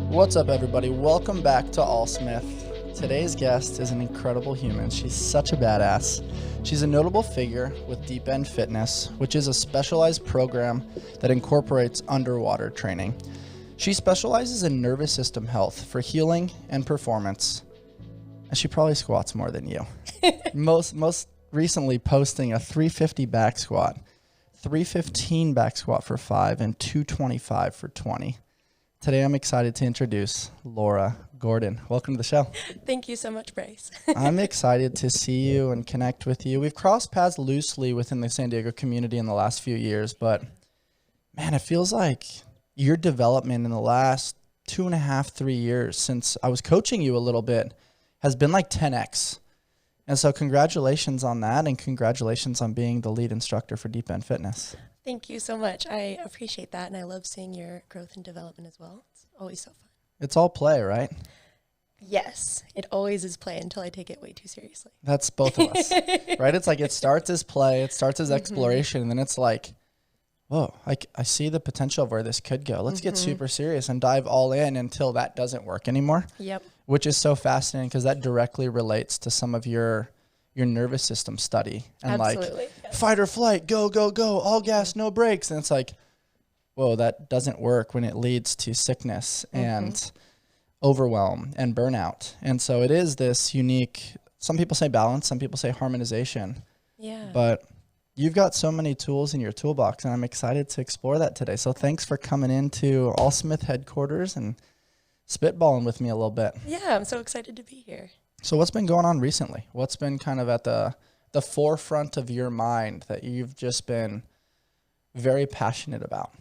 What's up, everybody? Welcome back to AllSmith. Today's guest is an incredible human. She's such a badass. She's a notable figure with Deep End Fitness, which is a specialized program that incorporates underwater training. She specializes in nervous system health for healing and performance. And she probably squats more than you. most recently posting a 350 back squat, 315 back squat for 5, and 225 for 20. Today, I'm excited to introduce Laura Gordon. Welcome to the show. Thank you so much, Bryce. I'm excited to see you and connect with you. We've crossed paths loosely within the San Diego community in the last few years, but man, it feels like your development in the last 2.5, 3 years since I was coaching you a little bit has been like 10x. And so congratulations on that, and congratulations on being the lead instructor for Deep End Fitness. Thank you so much. I appreciate that, and I love seeing your growth and development as well. It's always so fun. It's all play, right? Yes, it always is play until I take it way too seriously. That's both of us, right? It's like it starts as play, it starts as exploration, and then it's like, whoa, I see the potential of where this could go. Let's get super serious and dive all in until that doesn't work anymore. Yep. Which is so fascinating because that directly relates to some of your nervous system study. And Absolutely, like, yes. Fight or flight, go, go, go, all gas, no brakes. And it's like, whoa, that doesn't work when it leads to sickness and overwhelm and burnout. And so it is this unique, some people say balance, some people say harmonization. Yeah. But you've got so many tools in your toolbox, and I'm excited to explore that today. So thanks for coming into AllSmith headquarters and spitballing with me a little bit. Yeah, I'm so excited to be here. So what's been going on recently? What's been kind of at the forefront of your mind that you've just been very passionate about?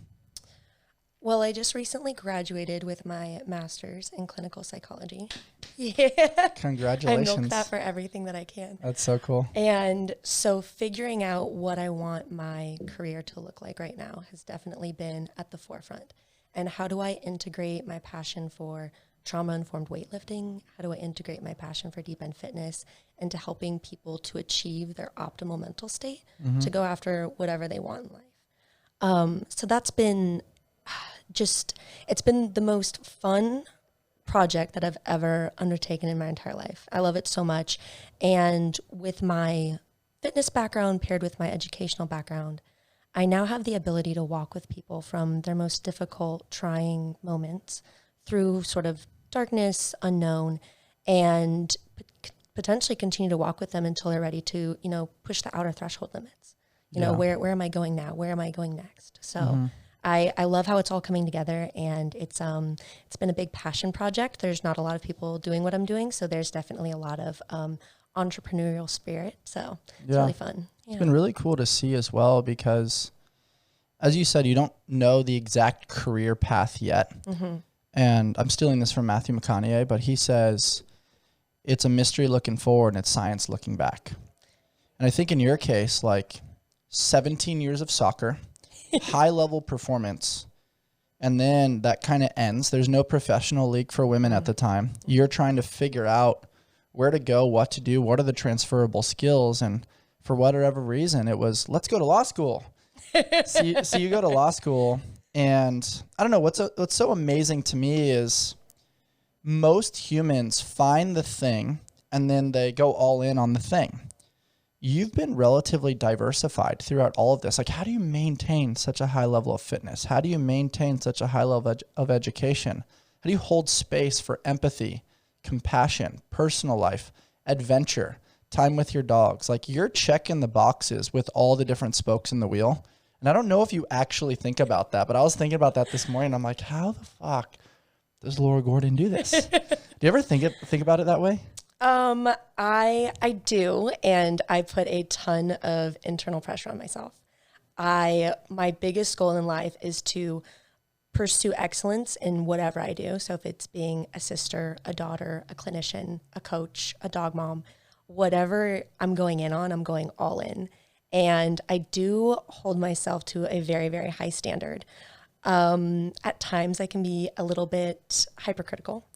Well, I just recently graduated with my master's in clinical psychology. Yeah. Congratulations. I milk that for everything that I can. That's so cool. And so figuring out what I want my career to look like right now has definitely been at the forefront. And how do I integrate my passion for trauma-informed weightlifting? How do I integrate my passion for Deep End Fitness into helping people to achieve their optimal mental state to go after whatever they want in life? So that's been it's been the most fun project that I've ever undertaken in my entire life. I love it so much. And with my fitness background paired with my educational background, I now have the ability to walk with people from their most difficult, trying moments through sort of darkness, unknown, and potentially continue to walk with them until they're ready to, push the outer threshold limits. Where am I going now? Where am I going next? So I love how it's all coming together, and it's been a big passion project. There's not a lot of people doing what I'm doing, so there's definitely a lot of entrepreneurial spirit. So it's really fun. Yeah. It's been really cool to see as well because, as you said, you don't know the exact career path yet. And I'm stealing this from Matthew McConaughey, but he says it's a mystery looking forward and it's science looking back. And I think in your case, like 17 years of soccer, high level performance, and then that kind of ends. There's no professional league for women at the time. You're trying to figure out where to go, what to do, what are the transferable skills. And for whatever reason, it was, let's go to law school. So you go to law school. And I don't know, what's so amazing to me is most humans find the thing and then they go all in on the thing. You've been relatively diversified throughout all of this. Like, how do you maintain such a high level of fitness? How do you maintain such a high level of education? How do you hold space for empathy, compassion, personal life, adventure, time with your dogs? Like, you're checking the boxes with all the different spokes in the wheel. And I don't know if you actually think about that, but I was thinking about that this morning. I'm like, how the fuck does Laura Gordon do this? Do you ever think about it that way? I do, and I put a ton of internal pressure on myself. My biggest goal in life is to pursue excellence in whatever I do. So if it's being a sister, a daughter, a clinician, a coach, a dog mom, whatever I'm going in on, I'm going all in. And I do hold myself to a very, very high standard. At times I can be a little bit hypercritical.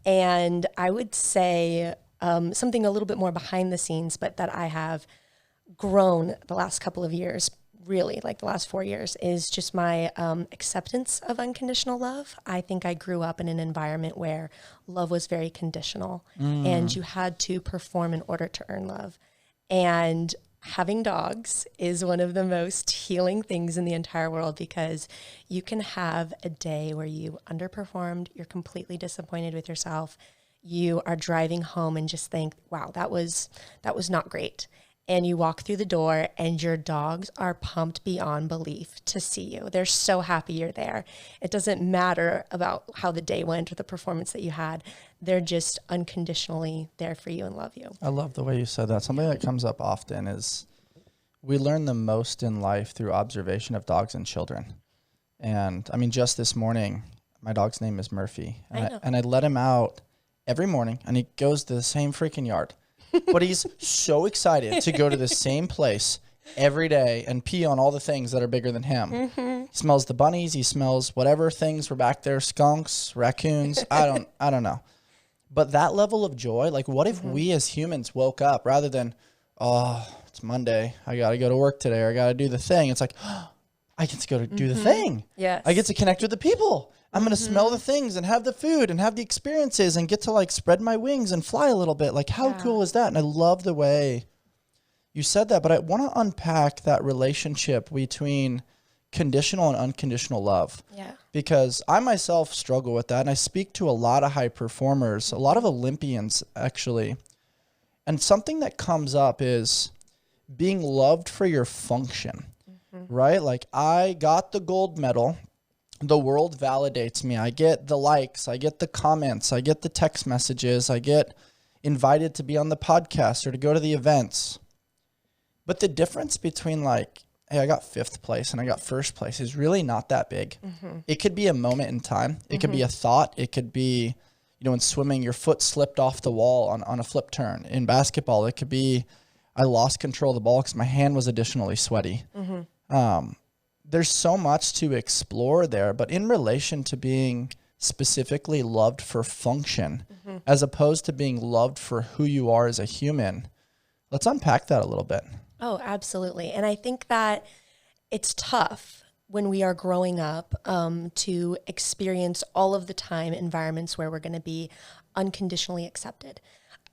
And I would say something a little bit more behind the scenes, but that I have grown the last couple of years really like the last 4 years is just my acceptance of unconditional love. I think I grew up in an environment where love was very conditional and you had to perform in order to earn love. And having dogs is one of the most healing things in the entire world, because you can have a day where you underperformed, you're completely disappointed with yourself, you are driving home and just think, wow, that was not great. And you walk through the door and your dogs are pumped beyond belief to see you. They're so happy you're there. It doesn't matter about how the day went or the performance that you had. They're just unconditionally there for you and love you. I love the way you said that. Something that comes up often is we learn the most in life through observation of dogs and children. And I mean, just this morning, my dog's name is Murphy. And I let him out every morning, and he goes to the same freaking yard. But he's so excited to go to the same place every day and pee on all the things that are bigger than him. He smells the bunnies. He smells whatever things were back there, skunks, raccoons. I don't know. But that level of joy, like what if we as humans woke up rather than, oh, it's Monday, I got to go to work today, or I got to do the thing. It's like, oh, I get to go to do the thing. Yes. I get to connect with the people. I'm going to smell the things and have the food and have the experiences and get to like spread my wings and fly a little bit. Like how cool is that? And I love the way you said that, but I want to unpack that relationship between conditional and unconditional love. Yeah. Because I myself struggle with that. And I speak to a lot of high performers, a lot of Olympians actually. And something that comes up is being loved for your function, right? Like I got the gold medal. The world validates me. I get the likes. I get the comments. I get the text messages. I get invited to be on the podcast or to go to the events. But the difference between like, hey, I got 5th place and I got 1st place is really not that big. It could be a moment in time. It could be a thought. It could be, you know, in swimming, your foot slipped off the wall on a flip turn. In basketball, it could be I lost control of the ball because my hand was additionally sweaty. There's so much to explore there, but in relation to being specifically loved for function, as opposed to being loved for who you are as a human, let's unpack that a little bit. Oh, absolutely. And I think that it's tough when we are growing up to experience all of the time environments where we're going to be unconditionally accepted.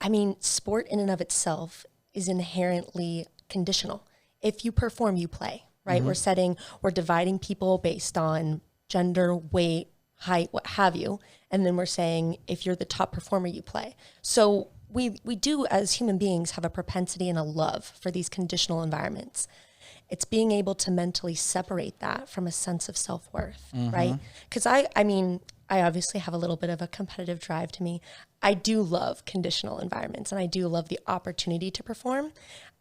I mean, sport in and of itself is inherently conditional. If you perform, you play. Right? We're dividing people based on gender, weight, height, what have you. And then we're saying, if you're the top performer, you play. So we do as human beings have a propensity and a love for these conditional environments. It's being able to mentally separate that from a sense of self-worth, right? Because I mean, I obviously have a little bit of a competitive drive to me. I do love conditional environments and I do love the opportunity to perform.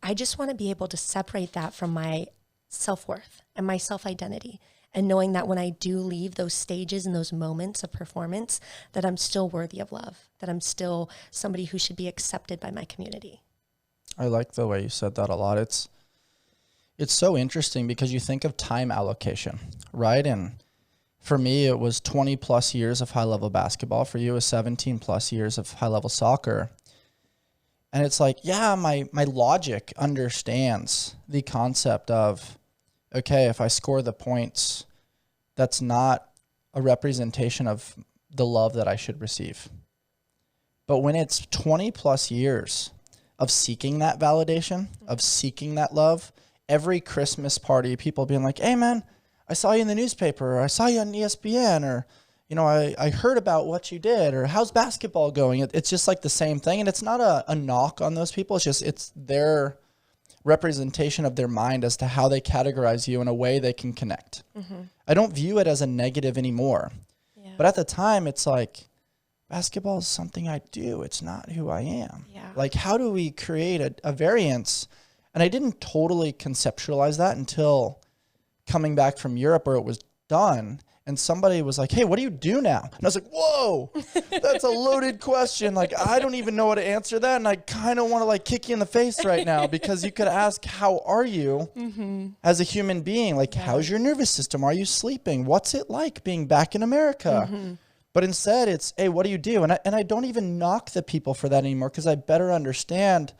I just want to be able to separate that from my self-worth and my self-identity, and knowing that when I do leave those stages and those moments of performance, that I'm still worthy of love, that I'm still somebody who should be accepted by my community. I like the way you said that a lot. It's so interesting because you think of time allocation, right? And for me, it was 20 plus years of high level basketball. For you, it was 17 plus years of high level soccer. And it's like, yeah, my logic understands the concept of, okay, if I score the points, that's not a representation of the love that I should receive. But when it's 20 plus years of seeking that validation, of seeking that love, every Christmas party, people being like, hey man, I saw you in the newspaper, or I saw you on ESPN, or you know, I heard about what you did, or how's basketball going? It's just like the same thing. And it's not a knock on those people. It's just, it's their representation of their mind as to how they categorize you in a way they can connect. I don't view it as a negative anymore. Yeah. But at the time, it's like, basketball is something I do. It's not who I am. Yeah. Like, how do we create a variance? And I didn't totally conceptualize that until coming back from Europe, where it was done. And somebody was like, hey, what do you do now? And I was like, whoa, that's a loaded question. Like, I don't even know how to answer that. And I kind of want to like kick you in the face right now, because you could ask, how are you as a human being? Like, how's your nervous system? Are you sleeping? What's it like being back in America? But instead it's, hey, what do you do? And I don't even knock the people for that anymore, because I better understand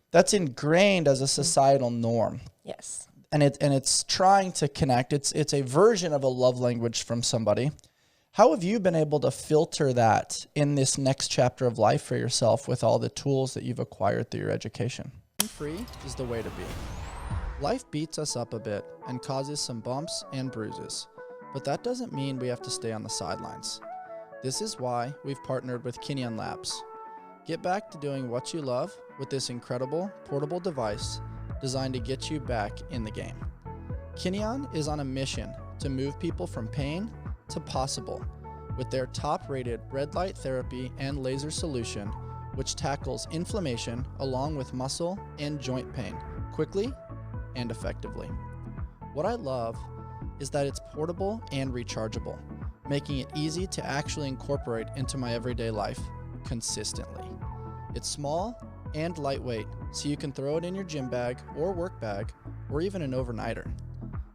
that's ingrained as a societal norm. Yes. and it's trying to connect. It's a version of a love language from somebody. How have you been able to filter that in this next chapter of life for yourself with all the tools that you've acquired through your education? Free is the way to be. Life beats us up a bit and causes some bumps and bruises, but that doesn't mean we have to stay on the sidelines. This is why we've partnered with Kinyan Labs. Get back to doing what you love with this incredible portable device designed to get you back in the game. Kinyan is on a mission to move people from pain to possible with their top-rated red light therapy and laser solution, which tackles inflammation along with muscle and joint pain quickly and effectively. What I love is that it's portable and rechargeable, making it easy to actually incorporate into my everyday life consistently. It's small and lightweight, so you can throw it in your gym bag or work bag, or even an overnighter.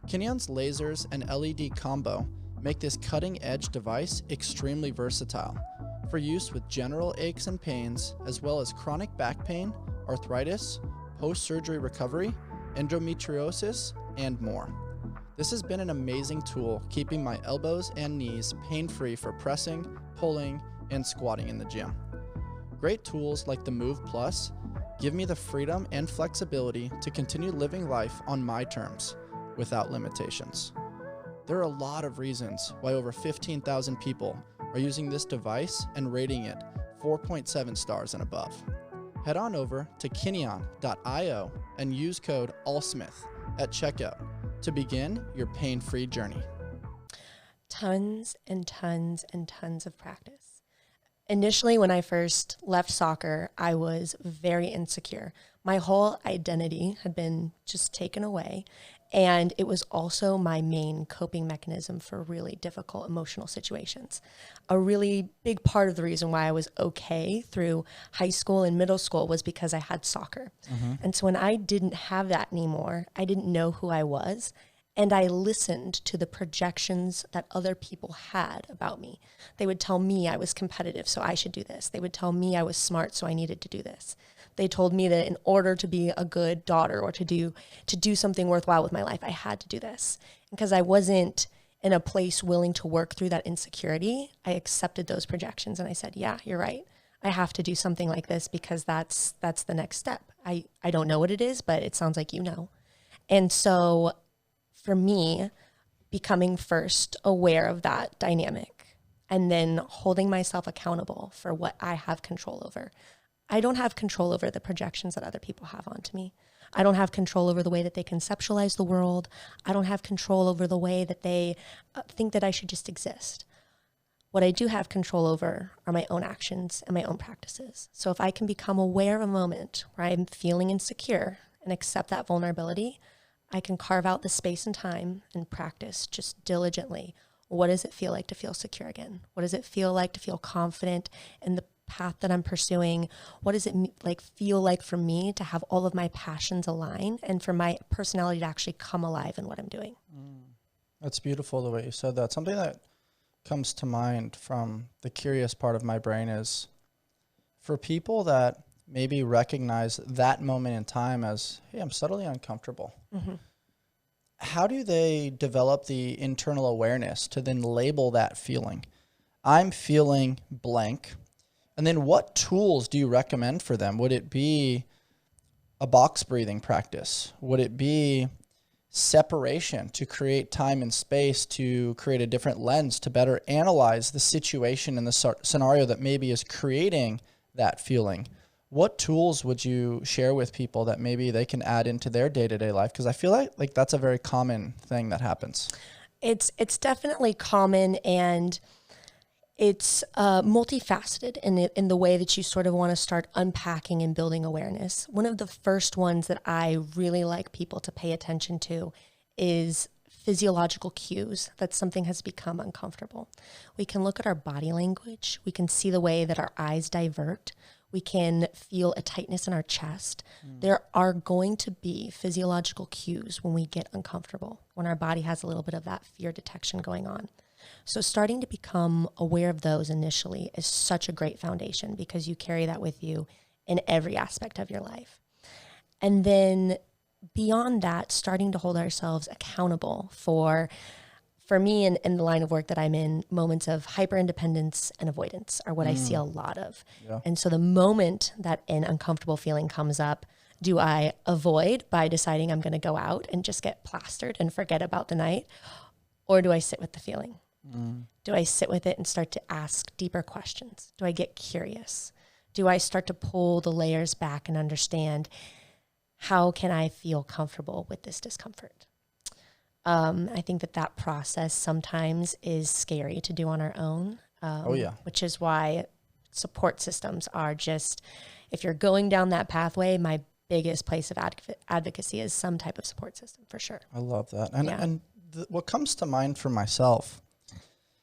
Kinyan's lasers and LED combo make this cutting-edge device extremely versatile for use with general aches and pains, as well as chronic back pain, arthritis, post-surgery recovery, endometriosis, and more. This has been an amazing tool keeping my elbows and knees pain-free for pressing, pulling, and squatting in the gym. Great tools like the Move Plus give me the freedom and flexibility to continue living life on my terms without limitations. There are a lot of reasons why over 15,000 people are using this device and rating it 4.7 stars and above. Head on over to kinyan.io and use code AllSmith at checkout to begin your pain-free journey. Tons and tons and tons of practice. Initially, when I first left soccer, I was very insecure. My whole identity had been just taken away. And it was also my main coping mechanism for really difficult emotional situations. A really big part of the reason why I was okay through high school and middle school was because I had soccer. And so when I didn't have that anymore, I didn't know who I was. And I listened to the projections that other people had about me. They would tell me I was competitive, so I should do this. They would tell me I was smart, so I needed to do this. They told me that in order to be a good daughter or to do something worthwhile with my life, I had to do this. Because I wasn't in a place willing to work through that insecurity, I accepted those projections and I said, yeah, you're right. I have to do something like this because that's the next step. I don't know what it is, but it sounds like you know. And so for me, becoming first aware of that dynamic and then holding myself accountable for what I have control over. I don't have control over the projections that other people have onto me. I don't have control over the way that they conceptualize the world. I don't have control over the way that they think that I should just exist. What I do have control over are my own actions and my own practices. So if I can become aware of a moment where I'm feeling insecure and accept that vulnerability, I can carve out the space and time and practice just diligently. What does it feel like to feel secure again? What does it feel like to feel confident in the path that I'm pursuing? What does it feel like for me to have all of my passions align and for my personality to actually come alive in what I'm doing? That's beautiful the way you said that. Something that comes to mind from the curious part of my brain is for people that maybe recognize that moment in time as, hey, I'm subtly uncomfortable. How do they develop the internal awareness to then label that feeling? I'm feeling blank. And then what tools do you recommend for them? Would it be a box breathing practice? Would it be separation to create time and space to create a different lens to better analyze the situation and the scenario that maybe is creating that feeling? What tools would you share with people that maybe they can add into their day-to-day life? Because I feel like that's a very common thing that happens. It's definitely common, and it's multifaceted in the way that you sort of want to start unpacking and building awareness. One of the first ones that I really like people to pay attention to is physiological cues that something has become uncomfortable. We can look at our body language. We can see the way that our eyes divert. We can feel a tightness in our chest. There are going to be physiological cues when we get uncomfortable, when our body has a little bit of that fear detection going on. So starting to become aware of those initially is such a great foundation because you carry that with you in every aspect of your life. And then beyond that, starting to hold ourselves accountable for me in the line of work that I'm in, moments of hyper independence and avoidance are what I see a lot of. Yeah. And so the moment that an uncomfortable feeling comes up, do I avoid by deciding I'm going to go out and just get plastered and forget about the night? Or do I sit with the feeling? Do I sit with it and start to ask deeper questions? Do I get curious? Do I start to pull the layers back and understand, how can I feel comfortable with this discomfort? I think that process sometimes is scary to do on our own. Which is why support systems are just, if you're going down that pathway, my biggest place of advocacy is some type of support system for sure. I love that. And what comes to mind for myself,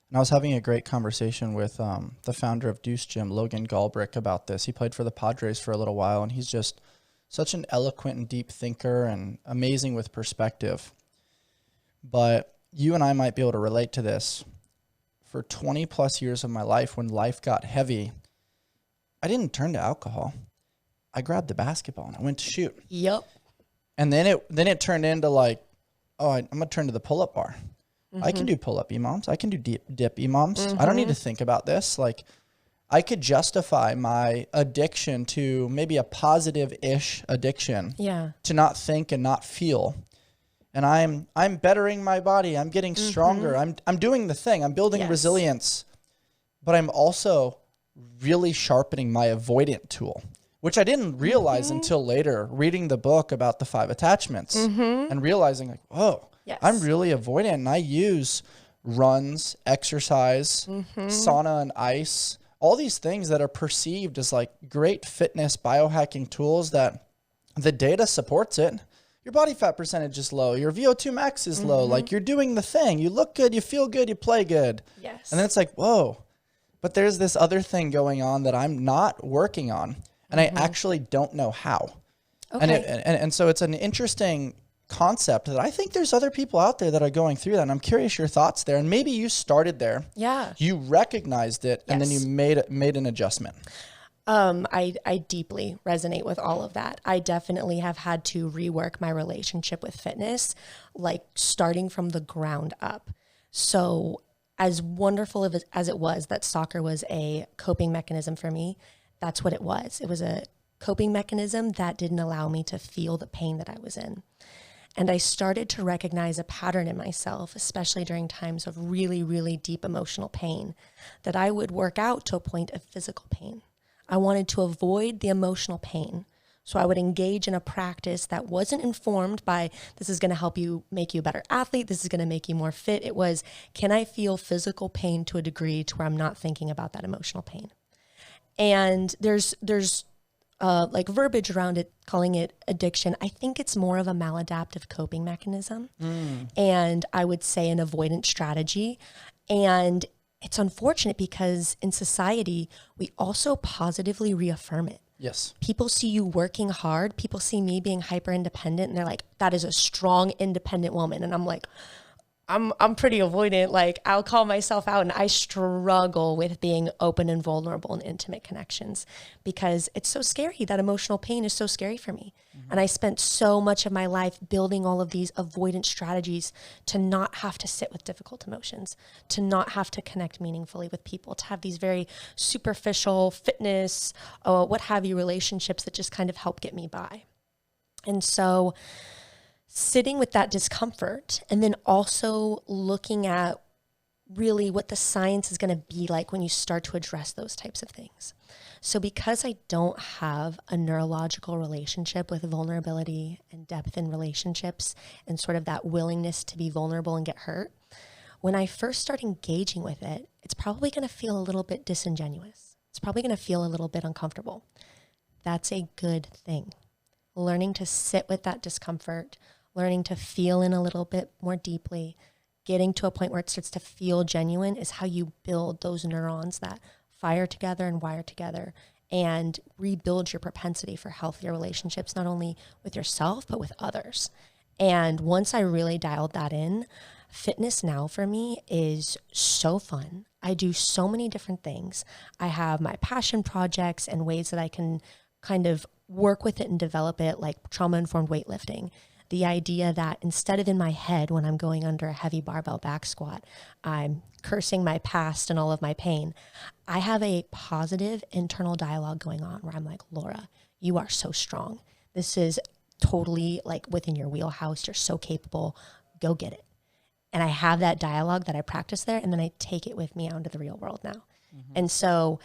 and I was having a great conversation with the founder of Deuce Gym, Logan Galbrick, about this. He played for the Padres for a little while, and he's just such an eloquent and deep thinker and amazing with perspective. But you and I might be able to relate to this. For 20 plus years of my life, when life got heavy, I didn't turn to alcohol. I grabbed the basketball and I went to shoot. Yep. And then it turned into like, I'm going to turn to the pull-up bar. I can do pull-up EMOMs. I can do dip EMOMs. I don't need to think about this. Like, I could justify my addiction to maybe a positive-ish addiction to not think and not feel. And I'm bettering my body. I'm getting stronger. I'm doing the thing. I'm building resilience. But I'm also really sharpening my avoidant tool, which I didn't realize until later, reading the book about the 5 attachments and realizing like, whoa, I'm really avoidant. And I use runs, exercise, sauna and ice, all these things that are perceived as like great fitness biohacking tools that the data supports it. Your body fat percentage is low. Your VO2 max is low. Like, you're doing the thing. You look good. You feel good. You play good. Yes. And then it's like, whoa, but there's this other thing going on that I'm not working on. And I actually don't know how. Okay. And so it's an interesting concept that I think there's other people out there that are going through that. And I'm curious your thoughts there. And maybe you started there. Yeah. You recognized it and then you made an adjustment. I deeply resonate with all of that. I definitely have had to rework my relationship with fitness, like starting from the ground up. So as wonderful as it was that soccer was a coping mechanism for me, that's what it was. It was a coping mechanism that didn't allow me to feel the pain that I was in. And I started to recognize a pattern in myself, especially during times of really, really deep emotional pain, that I would work out to a point of physical pain. I wanted to avoid the emotional pain. So I would engage in a practice that wasn't informed by, this is going to help you make you a better athlete. This is going to make you more fit. It was, can I feel physical pain to a degree to where I'm not thinking about that emotional pain? And there's like verbiage around it, calling it addiction. I think it's more of a maladaptive coping mechanism. And I would say an avoidance strategy. And it's unfortunate because in society, we also positively reaffirm it. Yes. People see you working hard. People see me being hyper independent and they're like, that is a strong, independent woman. And I'm like, I'm pretty avoidant. Like, I'll call myself out, and I struggle with being open and vulnerable in intimate connections because it's so scary. That emotional pain is so scary for me. And I spent so much of my life building all of these avoidance strategies to not have to sit with difficult emotions, to not have to connect meaningfully with people, to have these very superficial fitness, what have you, relationships that just kind of help get me by. And so sitting with that discomfort and then also looking at really what the science is going to be like when you start to address those types of things. So because I don't have a neurological relationship with vulnerability and depth in relationships and sort of that willingness to be vulnerable and get hurt, when I first start engaging with it, it's probably going to feel a little bit disingenuous. It's probably going to feel a little bit uncomfortable. That's a good thing. Learning to sit with that discomfort, learning to feel in a little bit more deeply, getting to a point where it starts to feel genuine is how you build those neurons that fire together and wire together and rebuild your propensity for healthier relationships, not only with yourself, but with others. And once I really dialed that in, fitness now for me is so fun. I do so many different things. I have my passion projects and ways that I can kind of work with it and develop it, like trauma-informed weightlifting. the idea that instead of in my head when I'm going under a heavy barbell back squat, I'm cursing my past and all of my pain, I have a positive internal dialogue going on where I'm like, Laura, you are so strong. This is totally like within your wheelhouse. You're so capable. Go get it. And I have that dialogue that I practice there, and then I take it with me out into the real world now. Mm-hmm. And so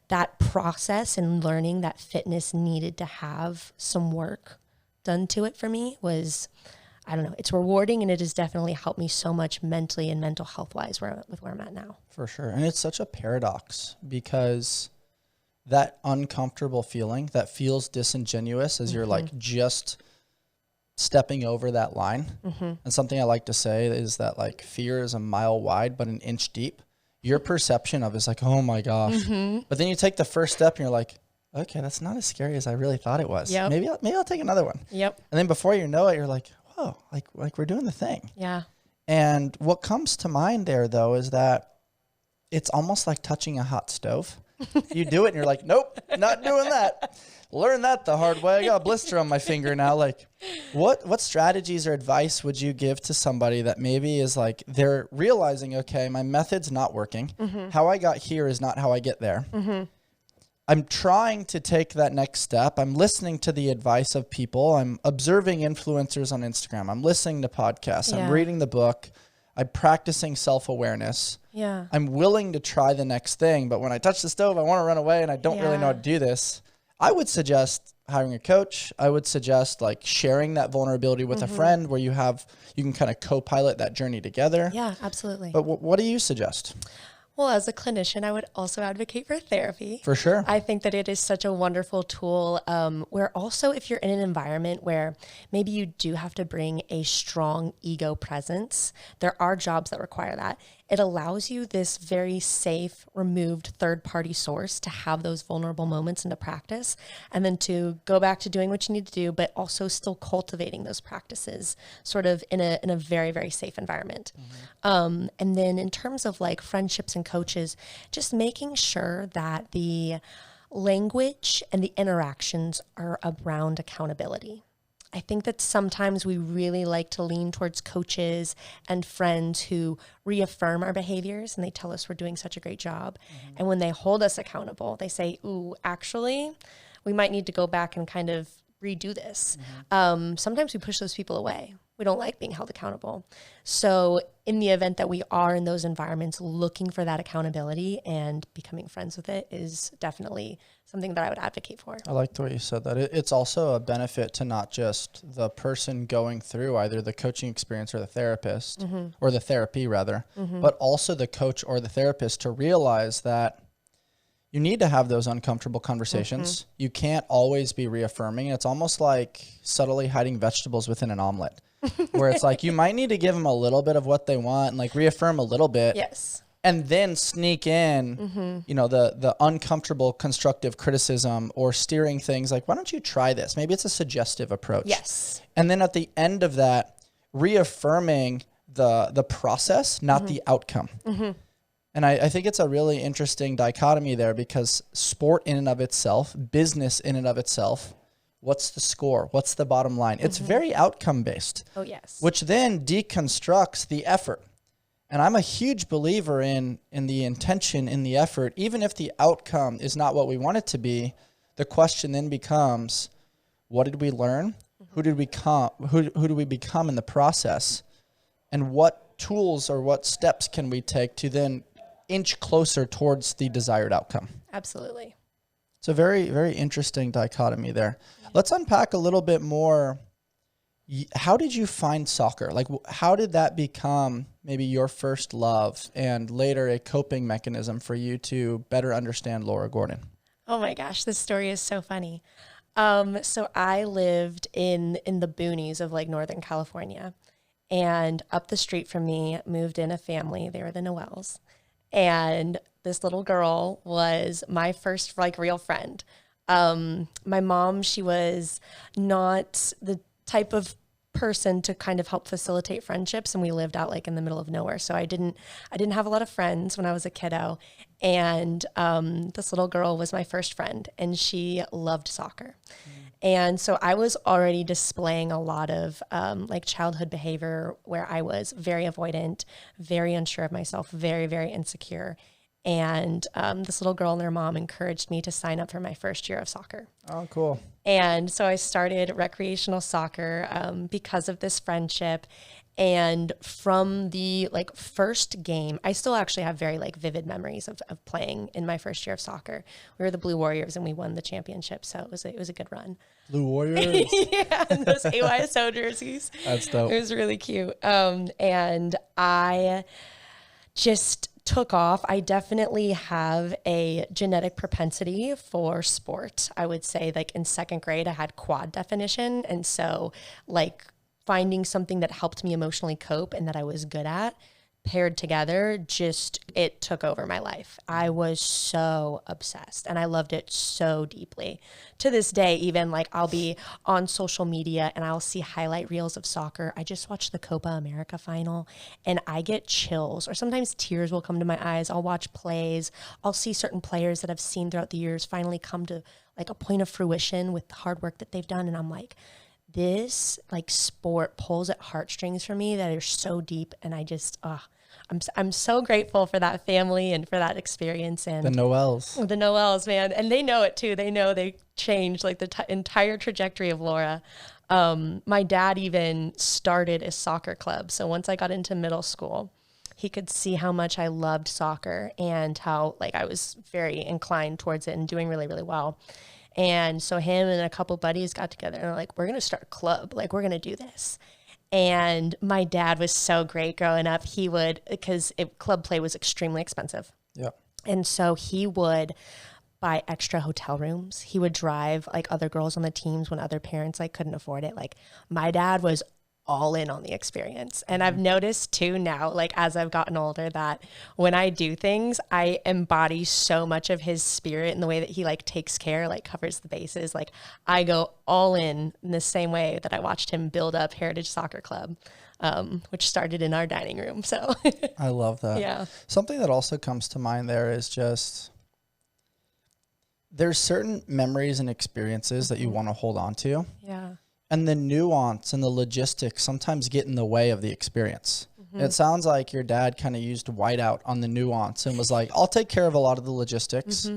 that process and learning that fitness needed to have some work done to it for me was, I don't know, it's rewarding, and it has definitely helped me so much mentally and mental health wise with where I'm at now. For sure. And it's such a paradox because that uncomfortable feeling that feels disingenuous as mm-hmm. you're like just stepping over that line. Mm-hmm. And something I like to say is that like fear is a mile wide, but an inch deep. Your perception of it is like, oh my gosh. Mm-hmm. But then you take the first step and you're like, okay, that's not as scary as I really thought it was. Yep. Maybe I'll take another one. Yep. And then before you know it, you're like, whoa, like we're doing the thing. Yeah. And what comes to mind there though is that it's almost like touching a hot stove. You do it and you're like, nope, not doing that. Learn that the hard way. I got a blister on my finger now. Like, what strategies or advice would you give to somebody that maybe is like, they're realizing, okay, my method's not working. Mm-hmm. How I got here is not how I get there. Mm-hmm. I'm trying to take that next step. I'm listening to the advice of people. I'm observing influencers on Instagram. I'm listening to podcasts. Yeah. I'm reading the book. I'm practicing self-awareness. Yeah. I'm willing to try the next thing, but when I touch the stove, I want to run away and I don't really know how to do this. I would suggest hiring a coach. I would suggest like sharing that vulnerability with mm-hmm. a friend where you can kind of co-pilot that journey together. Yeah, absolutely. But what do you suggest? Well, as a clinician, I would also advocate for therapy. For sure. I think that it is such a wonderful tool where also if you're in an environment where maybe you do have to bring a strong ego presence, there are jobs that require that. It allows you this very safe, removed third-party source to have those vulnerable moments into practice and then to go back to doing what you need to do, but also still cultivating those practices sort of in a very, very safe environment. Mm-hmm. And then in terms of like friendships and coaches, just making sure that the language and the interactions are around accountability. I think that sometimes we really like to lean towards coaches and friends who reaffirm our behaviors and they tell us we're doing such a great job. Mm-hmm. And when they hold us accountable, they say, ooh, actually, we might need to go back and kind of redo this. Mm-hmm. Sometimes we push those people away. We don't like being held accountable. So in the event that we are in those environments, looking for that accountability and becoming friends with it is definitely something that I would advocate for. I like the way you said that. It's also a benefit to not just the person going through either the coaching experience or the therapist, mm-hmm. or the therapy rather, mm-hmm. but also the coach or the therapist to realize that you need to have those uncomfortable conversations. Mm-hmm. You can't always be reaffirming. It's almost like subtly hiding vegetables within an omelet. Where it's like, you might need to give them a little bit of what they want and like reaffirm a little bit. Yes. And then sneak in, mm-hmm. you know, the uncomfortable constructive criticism or steering things like, why don't you try this? Maybe it's a suggestive approach. Yes. And then at the end of that, reaffirming the process, not mm-hmm. the outcome. Mm-hmm. And I think it's a really interesting dichotomy there because sport in and of itself, business in and of itself, what's the score? What's the bottom line? It's mm-hmm. very outcome based. Oh, yes. Which then deconstructs the effort. And I'm a huge believer in the intention, in the effort. Even if the outcome is not what we want it to be, the question then becomes, what did we learn? Mm-hmm. Who do we become in the process? And what tools or what steps can we take to then inch closer towards the desired outcome? Absolutely. It's a very, very interesting dichotomy there. Let's unpack a little bit more. How did you find soccer? Like, how did that become maybe your first love and later a coping mechanism for you to better understand Laura Gordon? Oh my gosh, this story is so funny. So I lived in the boonies of like Northern California, and up the street from me moved in a family. They were the Noels. And this little girl was my first like real friend. My mom, she was not the type of person to kind of help facilitate friendships, and we lived out like in the middle of nowhere. So I didn't have a lot of friends when I was a kiddo, and this little girl was my first friend, and she loved soccer. And so I was already displaying a lot of like childhood behavior where I was very avoidant, very unsure of myself, very, very insecure. And this little girl and their mom encouraged me to sign up for my first year of soccer. Oh, cool. And so I started recreational soccer because of this friendship. And from the like first game, I still actually have very like vivid memories of playing in my first year of soccer. We were the Blue Warriors and we won the championship. So it was a good run. Blue Warriors? Yeah, and those AYSO jerseys. That's dope. It was really cute. And I just took off. I definitely have a genetic propensity for sport. I would say like in second grade, I had quad definition. And so like finding something that helped me emotionally cope and that I was good at paired together, it took over my life. I was so obsessed and I loved it so deeply. To this day, even like I'll be on social media and I'll see highlight reels of soccer. I just watched the Copa America final and I get chills, or sometimes tears will come to my eyes. I'll watch plays. I'll see certain players that I've seen throughout the years finally come to like a point of fruition with the hard work that they've done. And I'm like, this like sport pulls at heartstrings for me that are so deep. And I just, I'm so grateful for that family and for that experience. And the Noels, man. And they know it too. They know they changed like the entire trajectory of Laura. My dad even started a soccer club. So once I got into middle school, he could see how much I loved soccer and how like I was very inclined towards it and doing really, really well. And so him and a couple buddies got together and they're like, we're going to start a club. Like, we're going to do this. And my dad was so great growing up. He would, because club play was extremely expensive. Yeah. And so he would buy extra hotel rooms. He would drive like other girls on the teams when other parents like couldn't afford it. Like my dad was all in on the experience. And I've noticed too now, like as I've gotten older, that when I do things, I embody so much of his spirit in the way that he like takes care, like covers the bases. Like I go all in the same way that I watched him build up Heritage Soccer Club, which started in our dining room. So I love that. Yeah. Something that also comes to mind there is just there's certain memories and experiences that you want to hold on to. Yeah. And the nuance and the logistics sometimes get in the way of the experience. It sounds like your dad kind of used whiteout on the nuance and was like, I'll take care of a lot of the logistics.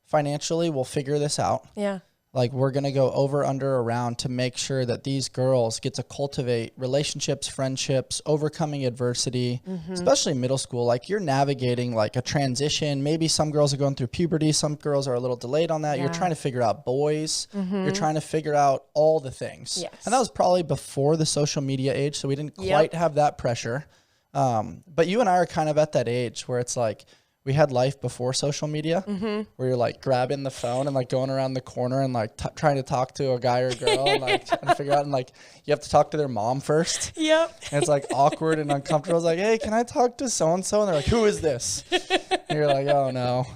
Financially, we'll figure this out. Yeah. Like we're going to go over, under, around to make sure that these girls get to cultivate relationships, friendships, overcoming adversity, especially middle school. Like you're navigating like a transition. Maybe some girls are going through puberty. Some girls are a little delayed on that. Yeah. You're trying to figure out boys. You're trying to figure out all the things. Yes. And that was probably before the social media age. So we didn't quite have that pressure. But you and I are kind of at that age where it's like, we had life before social media where you're like grabbing the phone and like going around the corner and like trying to talk to a guy or a girl and like trying to figure out, and like you have to talk to their mom first. Yep. And it's like awkward and uncomfortable. It's like, hey, can I talk to so-and-so? And they're like, who is this? And you're like, oh no.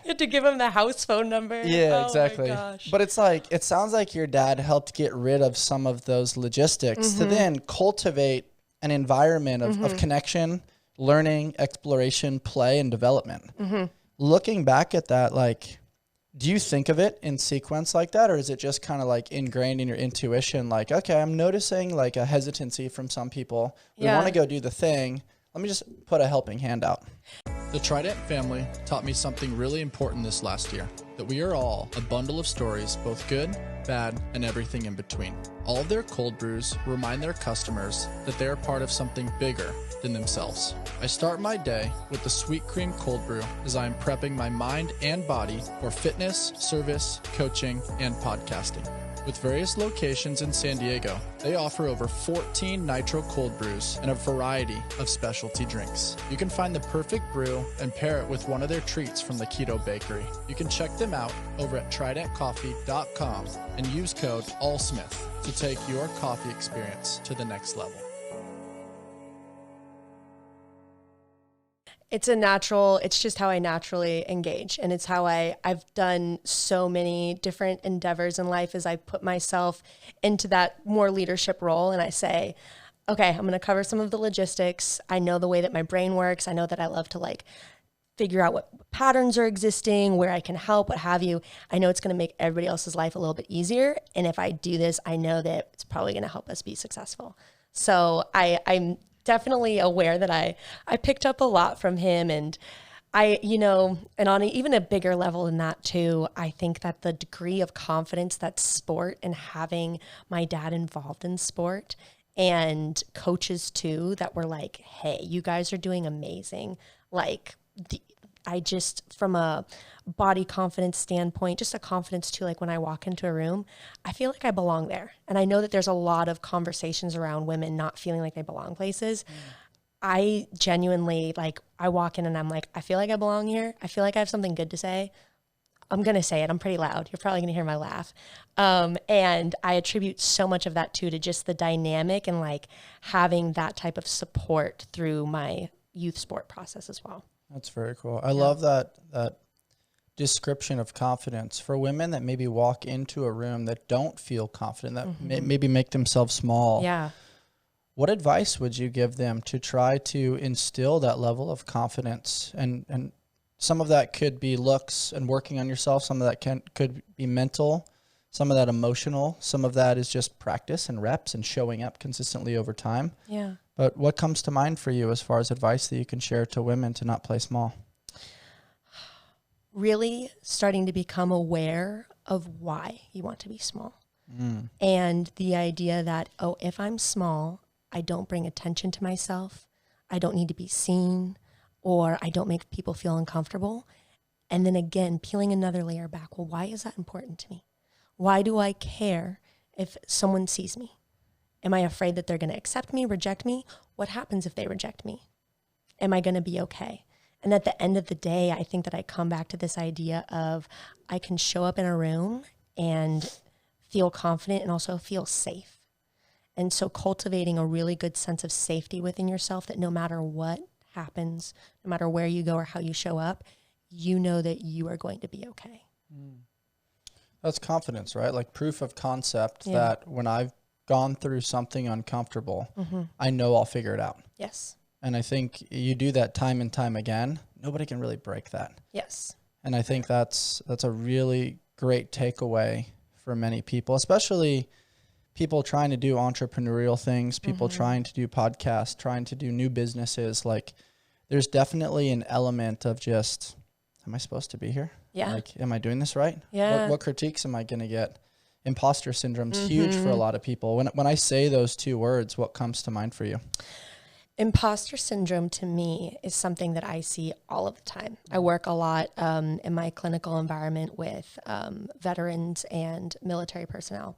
You have to give him the house phone number. Yeah, Oh exactly. my gosh. But it's like, it sounds like your dad helped get rid of some of those logistics to then cultivate an environment of connection, learning, exploration, play, and development. Looking back at that, like, do you think of it in sequence like that? Or is it just kind of like ingrained in your intuition? Like, okay, I'm noticing like a hesitancy from some people. We want to go do the thing. Let me just put a helping hand out. The Trident family taught me something really important this last year, that we are all a bundle of stories, both good, bad, and everything in between. All of their cold brews remind their customers that they are part of something bigger than themselves. I start my day with the Sweet Cream Cold Brew as I am prepping my mind and body for fitness, service, coaching, and podcasting. With various locations in San Diego, they offer over 14 nitro cold brews and a variety of specialty drinks. You can find the perfect brew and pair it with one of their treats from the Keto Bakery. You can check them out over at tridentcoffee.com and use code AllSmith to take your coffee experience to the next level. It's a natural, it's just how I naturally engage. And it's how I've done so many different endeavors in life as I put myself into that more leadership role. And I say, okay, I'm going to cover some of the logistics. I know the way that my brain works. I know that I love to like figure out what patterns are existing, where I can help, what have you. I know it's going to make everybody else's life a little bit easier. And if I do this, I know that it's probably going to help us be successful. So I'm definitely aware that I picked up a lot from him, and and on even a bigger level than that too, I think that the degree of confidence that sport and having my dad involved in sport and coaches too, that were like, hey, you guys are doing amazing. Like I just, from a body confidence standpoint, just a confidence too, like when I walk into a room, I feel like I belong there. And I know that there's a lot of conversations around women not feeling like they belong places. I genuinely, like, I walk in and I'm like, I feel like I belong here. I feel like I have something good to say. I'm going to say it. I'm pretty loud. You're probably going to hear my laugh. And I attribute so much of that too to just the dynamic and like having that type of support through my youth sport process as well. That's very cool. I love that description of confidence for women that maybe walk into a room that don't feel confident, that maybe make themselves small. Yeah. What advice would you give them to try to instill that level of confidence? And some of that could be looks and working on yourself. Some of that could be mental. Some of that emotional. Some of that is just practice and reps and showing up consistently over time. Yeah. But what comes to mind for you as far as advice that you can share to women to not play small? Really starting to become aware of why you want to be small. And the idea that, oh, if I'm small, I don't bring attention to myself. I don't need to be seen, or I don't make people feel uncomfortable. And then again, peeling another layer back. Well, why is that important to me? Why do I care if someone sees me? Am I afraid that they're going to accept me, reject me? What happens if they reject me? Am I going to be okay? And at the end of the day, I think that I come back to this idea of I can show up in a room and feel confident and also feel safe. And so cultivating a really good sense of safety within yourself, that no matter what happens, no matter where you go or how you show up, you know that you are going to be okay. That's confidence, right? Like proof of concept that when I've gone through something uncomfortable, I know I'll figure it out. Yes. And I think you do that time and time again. Nobody can really break that. Yes. And I think that's a really great takeaway for many people, especially people trying to do entrepreneurial things, people trying to do podcasts, trying to do new businesses. Like there's definitely an element of just, am I supposed to be here? Yeah. Like, am I doing this right? Yeah. What critiques am I going to get? Imposter syndrome is huge for a lot of people. When I say those two words, what comes to mind for you? Imposter syndrome to me is something that I see all of the time. I work a lot in my clinical environment with veterans and military personnel.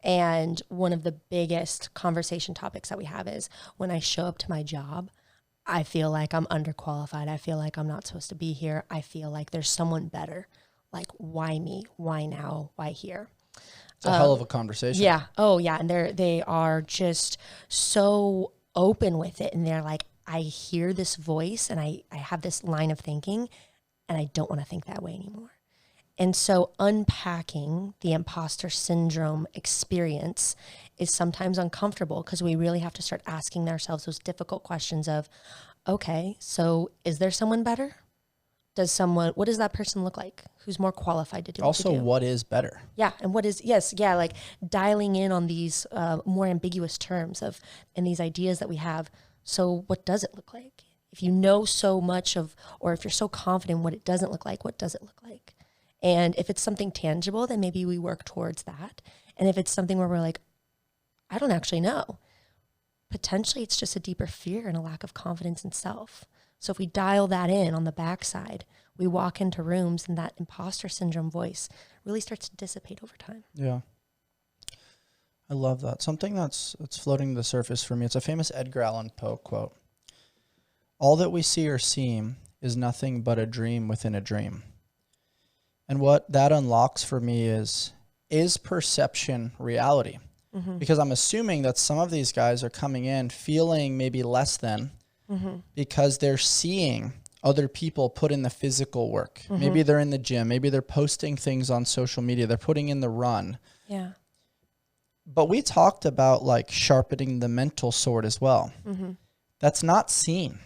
And one of the biggest conversation topics that we have is when I show up to my job, I feel like I'm underqualified. I feel like I'm not supposed to be here. I feel like there's someone better. Like, why me? Why now? Why here? It's a hell of a conversation. Yeah. Oh, yeah. And they are just so open with it. And they're like, I hear this voice and I have this line of thinking and I don't want to think that way anymore. And so unpacking the imposter syndrome experience is sometimes uncomfortable because we really have to start asking ourselves those difficult questions of, okay, so is there someone better? What does that person look like? Who's more qualified to do Also, what to do? what is better? Yeah. And like dialing in on these more ambiguous terms and these ideas that we have. So what does it look like? If you know so much or if you're so confident in what it doesn't look like, what does it look like? And if it's something tangible, then maybe we work towards that. And if it's something where we're like, I don't actually know, potentially it's just a deeper fear and a lack of confidence in self. So if we dial that in on the backside, we walk into rooms and that imposter syndrome voice really starts to dissipate over time. Yeah. I love that. Something that's floating to the surface for me. It's a famous Edgar Allan Poe quote. All that we see or seem is nothing but a dream within a dream. And what that unlocks for me is perception reality? Because I'm assuming that some of these guys are coming in feeling maybe less than because they're seeing other people put in the physical work. Maybe they're in the gym. Maybe they're posting things on social media. They're putting in the run. Yeah. But we talked about like sharpening the mental sword as well. That's not seen.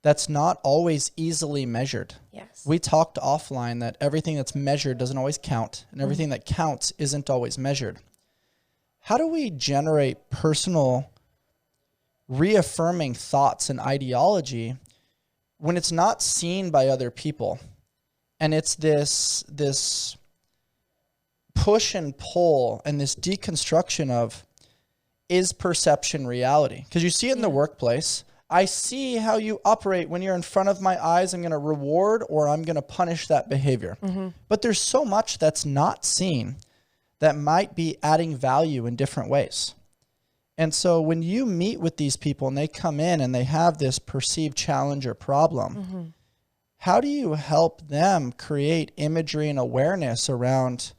That's not always easily measured. Yes. We talked offline that everything that's measured doesn't always count, and everything that counts isn't always measured. How do we generate personal reaffirming thoughts and ideology when it's not seen by other people? And it's this push and pull and this deconstruction of, is perception reality? Because you see it in the workplace. I see how you operate when you're in front of my eyes. I'm going to reward or I'm going to punish that behavior. But there's so much that's not seen that might be adding value in different ways. And so when you meet with these people and they come in and they have this perceived challenge or problem, how do you help them create imagery and awareness around,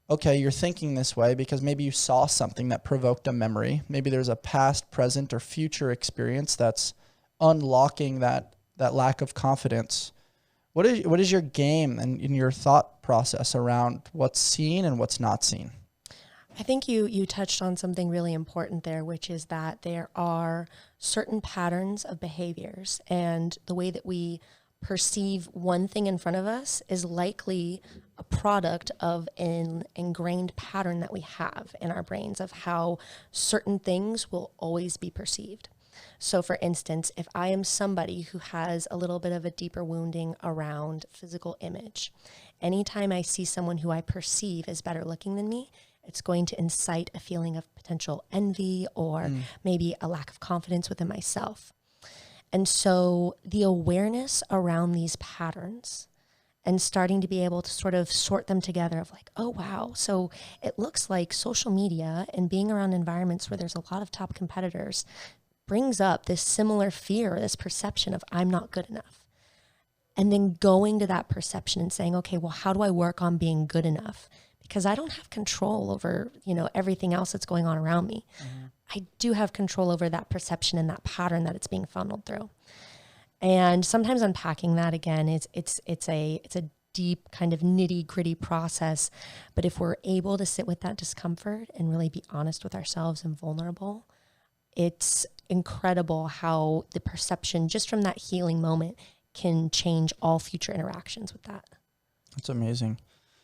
okay, you're thinking this way because maybe you saw something that provoked a memory. Maybe there's a past, present, or future experience that's unlocking that lack of confidence. What is your game and in your thought process around what's seen and what's not seen? I think you touched on something really important there, which is that there are certain patterns of behaviors, and the way that we perceive one thing in front of us is likely a product of an ingrained pattern that we have in our brains of how certain things will always be perceived. So for instance, if I am somebody who has a little bit of a deeper wounding around physical image, anytime I see someone who I perceive as better looking than me, it's going to incite a feeling of potential envy or maybe a lack of confidence within myself. And so the awareness around these patterns and starting to be able to sort of sort them together of like, oh, wow. So it looks like social media and being around environments where there's a lot of top competitors brings up this similar fear, this perception of I'm not good enough. And then going to that perception and saying, okay, well, how do I work on being good enough? Because I don't have control over, everything else that's going on around me. I do have control over that perception and that pattern that it's being funneled through. And sometimes unpacking that again, it's a deep kind of nitty gritty process. But if we're able to sit with that discomfort and really be honest with ourselves and vulnerable, it's incredible how the perception just from that healing moment can change all future interactions with that. That's amazing.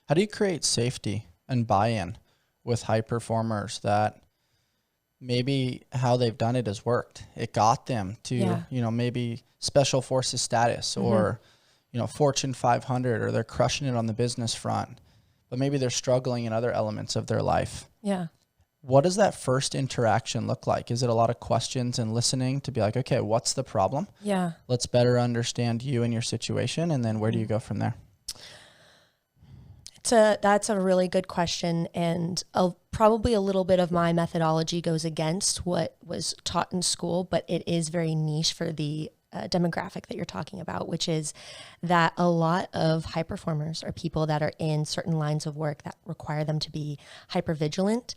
How do you create safety and buy-in with high performers that maybe how they've done it has worked? It got them to, maybe special forces status or, Fortune 500, or they're crushing it on the business front, but maybe they're struggling in other elements of their life. Yeah. What does that first interaction look like? Is it a lot of questions and listening to be like, okay, what's the problem? Yeah. Let's better understand you and your situation. And then where do you go from there? That's a really good question, and probably a little bit of my methodology goes against what was taught in school, but it is very niche for the demographic that you're talking about, which is that a lot of high performers are people that are in certain lines of work that require them to be hypervigilant,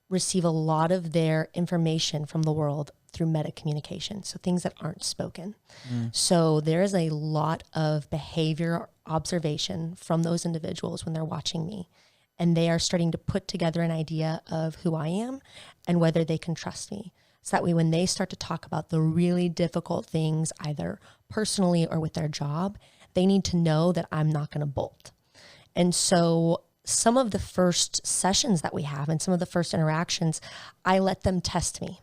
receive a lot of their information from the world through meta communication, so things that aren't spoken. So there is a lot of behavior observation from those individuals when they're watching me, and they are starting to put together an idea of who I am and whether they can trust me. So that way, when they start to talk about the really difficult things, either personally or with their job, they need to know that I'm not going to bolt. And so some of the first sessions that we have and some of the first interactions, I let them test me.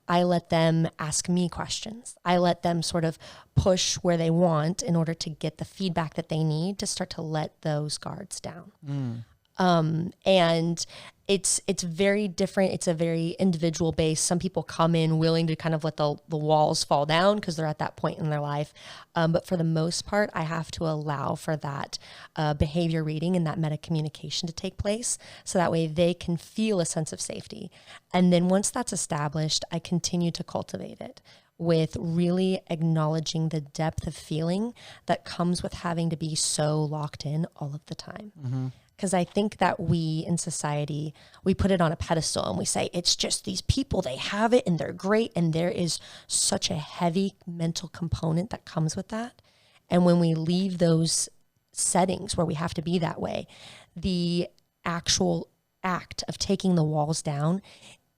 I let them ask me questions. I let them sort of push where they want in order to get the feedback that they need to start to let those guards down. And it's very different. It's a very individual based. Some people come in willing to kind of let the walls fall down because they're at that point in their life. But for the most part, I have to allow for that behavior reading and that meta communication to take place. So that way they can feel a sense of safety. And then once that's established, I continue to cultivate it with really acknowledging the depth of feeling that comes with having to be so locked in all of the time. Because I think that we in society, we put it on a pedestal and we say, it's just these people, they have it and they're great. And there is such a heavy mental component that comes with that. And when we leave those settings where we have to be that way, the actual act of taking the walls down,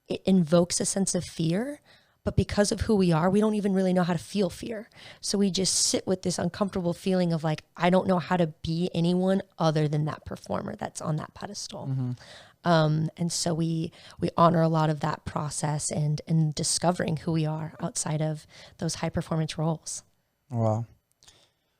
it invokes a sense of fear. But because of who we are, we don't even really know how to feel fear. So we just sit with this uncomfortable feeling of like, I don't know how to be anyone other than that performer that's on that pedestal. And so we honor a lot of that process and discovering who we are outside of those high performance roles. Wow.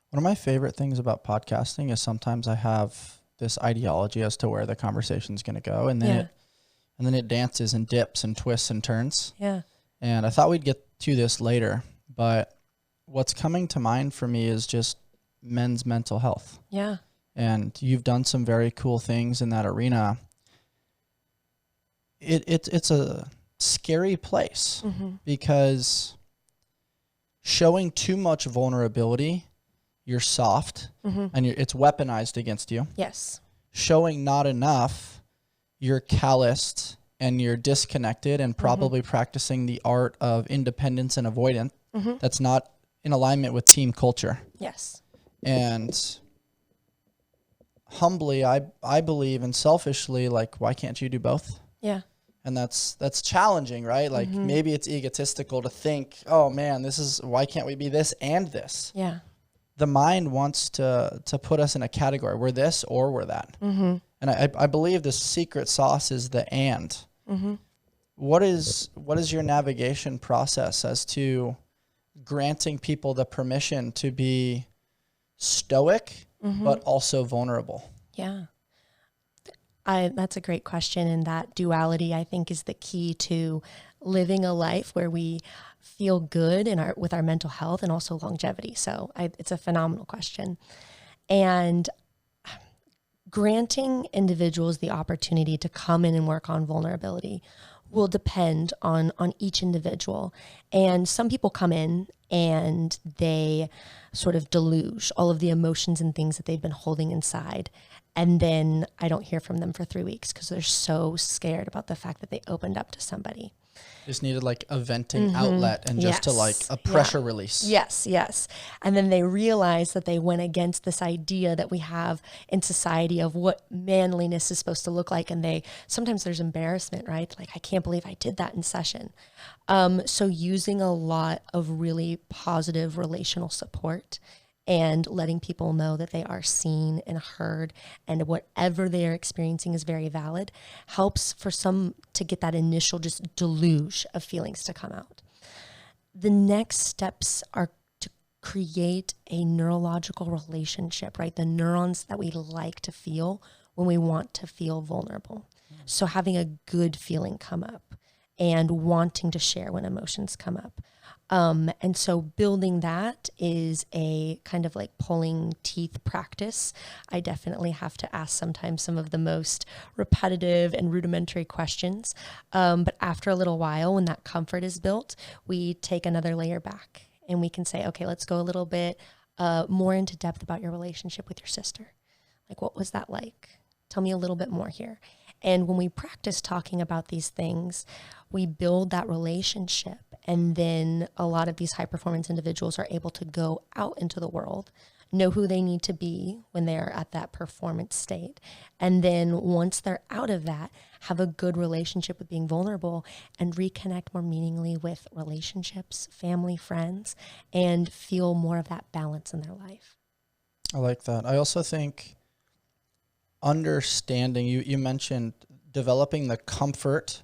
One of my favorite things about podcasting is sometimes I have this ideology as to where the conversation's going to go. And then it dances and dips and twists and turns. Yeah. And I thought we'd get to this later, but what's coming to mind for me is just men's mental health. Yeah. And you've done some very cool things in that arena. It's a scary place because showing too much vulnerability, you're soft and it's weaponized against you. Yes. Showing not enough, you're calloused and you're disconnected and probably practicing the art of independence and avoidance that's not in alignment with team culture. Yes. And humbly, I believe, and selfishly, like, why can't you do both? Yeah. And that's challenging, right? Like maybe it's egotistical to think, oh man, why can't we be this and this? Yeah. The mind wants to put us in a category. We're this or we're that. And I believe the secret sauce is the and. What is your navigation process as to granting people the permission to be stoic, but also vulnerable? Yeah. That's a great question. And that duality, I think, is the key to living a life where we feel good with our mental health and also longevity. So it's a phenomenal question. And granting individuals the opportunity to come in and work on vulnerability will depend on each individual. And some people come in and they sort of deluge all of the emotions and things that they've been holding inside. And then I don't hear from them for 3 weeks because they're so scared about the fact that they opened up to somebody. Just needed like a venting outlet and just to like a pressure release. Yes, yes. And then they realize that they went against this idea that we have in society of what manliness is supposed to look like. And sometimes there's embarrassment, right? Like, I can't believe I did that in session. So using a lot of really positive relational support and letting people know that they are seen and heard and whatever they are experiencing is very valid helps for some to get that initial just deluge of feelings to come out. The next steps are to create a neurological relationship, right? The neurons that we like to feel when we want to feel vulnerable. So having a good feeling come up and wanting to share when emotions come up. And so building that is a kind of like pulling teeth practice. I definitely have to ask sometimes some of the most repetitive and rudimentary questions. But after a little while, when that comfort is built, we take another layer back and we can say, okay, let's go a little bit more into depth about your relationship with your sister. Like, what was that like? Tell me a little bit more here. And when we practice talking about these things, we build that relationship. And then a lot of these high performance individuals are able to go out into the world, know who they need to be when they're at that performance state. And then once they're out of that, have a good relationship with being vulnerable and reconnect more meaningfully with relationships, family, friends, and feel more of that balance in their life. I like that. I also think understanding, you mentioned developing the comfort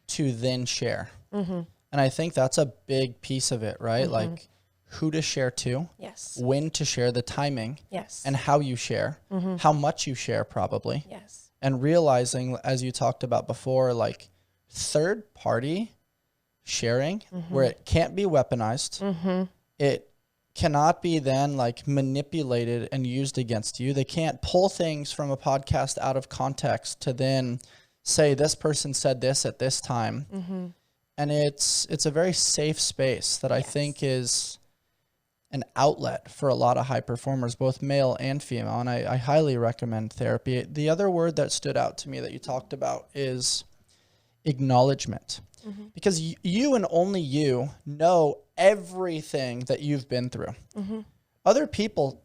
to then share. And I think that's a big piece of it, right? Like who to share to, yes, when to share, the timing, yes, and how you share, how much you share probably. Yes. And realizing, as you talked about before, like third party sharing where it can't be weaponized. It cannot be then like manipulated and used against you. They can't pull things from a podcast out of context to then say this person said this at this time. And it's a very safe space that I think is an outlet for a lot of high performers, both male and female. And I highly recommend therapy. The other word that stood out to me that you talked about is acknowledgement. Because you and only you know everything that you've been through. Other people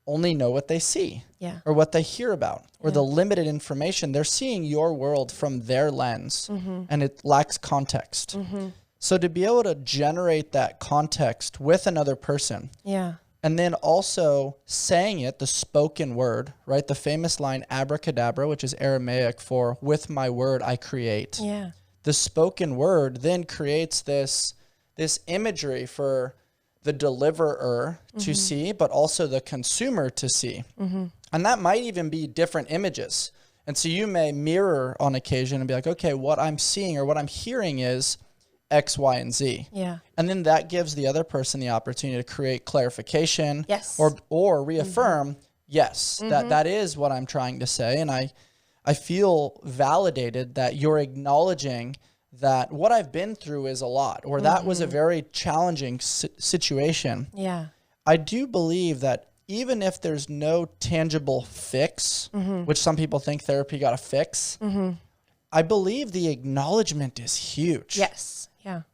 only know what they see or what they hear about or the limited information. They're seeing your world from their lens and it lacks context. So to be able to generate that context with another person and then also saying it, the spoken word, right? The famous line, abracadabra, which is Aramaic for with my word I create. The spoken word then creates this imagery for the deliverer to see, but also the consumer to see. And that might even be different images. And so you may mirror on occasion and be like, okay, what I'm seeing or what I'm hearing is X, Y, and Z. And then that gives the other person the opportunity to create clarification or reaffirm, yes, that is what I'm trying to say. And I feel validated that you're acknowledging that what I've been through is a lot, or that was a very challenging situation. I do believe that even if there's no tangible fix, which some people think therapy got a fix, I believe the acknowledgement is huge.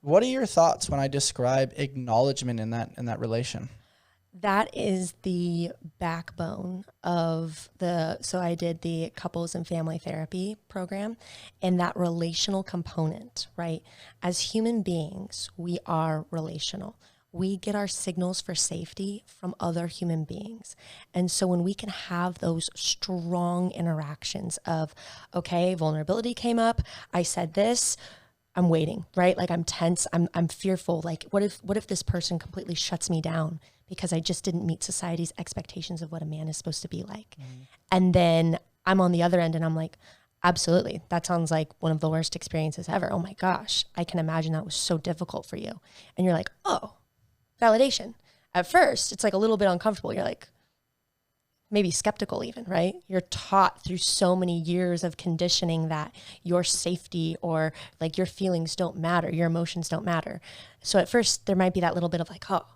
What are your thoughts when I describe acknowledgement in that relation? That is the backbone of so I did the couples and family therapy program, and that relational component, right? As human beings, we are relational. We get our signals for safety from other human beings. And so when we can have those strong interactions of, okay, vulnerability came up, I said this, I'm waiting, right? Like I'm tense, I'm fearful. Like what if this person completely shuts me down because I just didn't meet society's expectations of what a man is supposed to be like? And then I'm on the other end and I'm like, absolutely, that sounds like one of the worst experiences ever. Oh my gosh, I can imagine that was so difficult for you. And you're like, oh, validation. At first, it's like a little bit uncomfortable. You're like, maybe skeptical even, right? You're taught through so many years of conditioning that your safety or like your feelings don't matter, your emotions don't matter. So at first there might be that little bit of like, oh,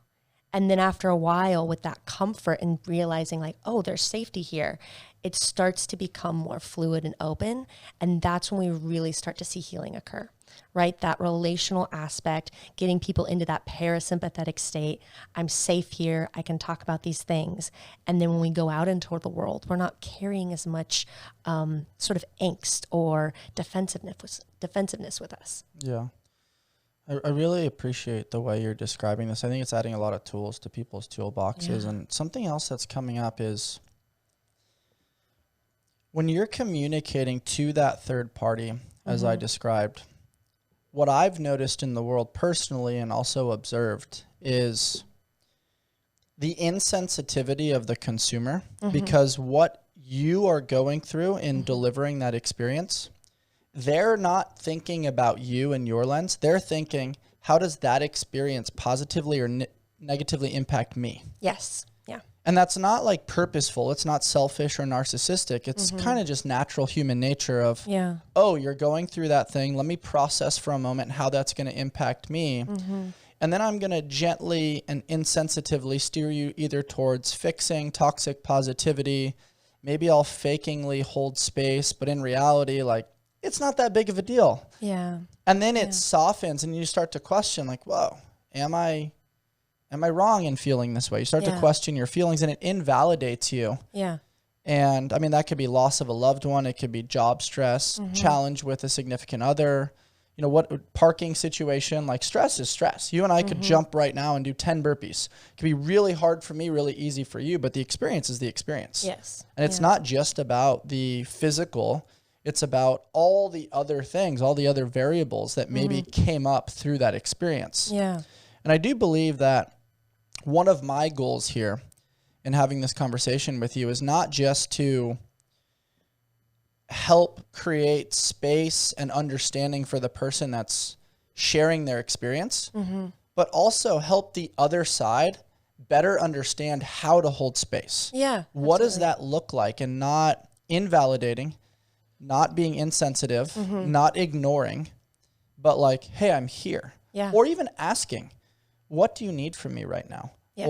and then after a while with that comfort and realizing like, oh, there's safety here, it starts to become more fluid and open. And that's when we really start to see healing occur, right? That relational aspect, getting people into that parasympathetic state. I'm safe here. I can talk about these things. And then when we go out into the world, we're not carrying as much sort of angst or defensiveness with us. Yeah. I really appreciate the way you're describing this. I think it's adding a lot of tools to people's toolboxes. And something else that's coming up is when you're communicating to that third party, as I described, what I've noticed in the world personally and also observed is the insensitivity of the consumer, because what you are going through in delivering that experience, they're not thinking about you and your lens. They're thinking, how does that experience positively or negatively impact me? Yes. Yeah. And that's not like purposeful. It's not selfish or narcissistic. It's kind of just natural human nature of, oh, you're going through that thing. Let me process for a moment how that's going to impact me. And then I'm going to gently and insensitively steer you either towards fixing toxic positivity. Maybe I'll fakingly hold space, but in reality, like, it's not that big of a deal. And then it softens and you start to question like, whoa, am I wrong in feeling this way? You start to question your feelings and it invalidates you. And I mean, that could be loss of a loved one. It could be job stress, challenge with a significant other, you know, what parking situation, like stress is stress. You and I could jump right now and do 10 burpees. It could be really hard for me, really easy for you, but the experience is the experience. And it's not just about the physical. It's about all the other things, all the other variables that maybe came up through that experience. And I do believe that one of my goals here in having this conversation with you is not just to help create space and understanding for the person that's sharing their experience, but also help the other side better understand how to hold space. What does that look like? And not invalidating, not being insensitive, not ignoring, but like, hey, I'm here. Or even asking, what do you need from me right now? Yes.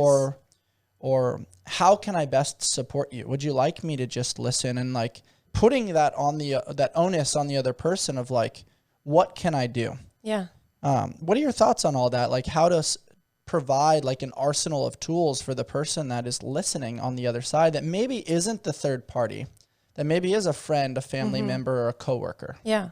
Or how can I best support you? Would you like me to just listen? And like putting that on that onus on the other person of like, what can I do? Yeah. What are your thoughts on all that? Like how to provide like an arsenal of tools for the person that is listening on the other side that maybe isn't the third party, that maybe is a friend, a family member, or a coworker. Yeah.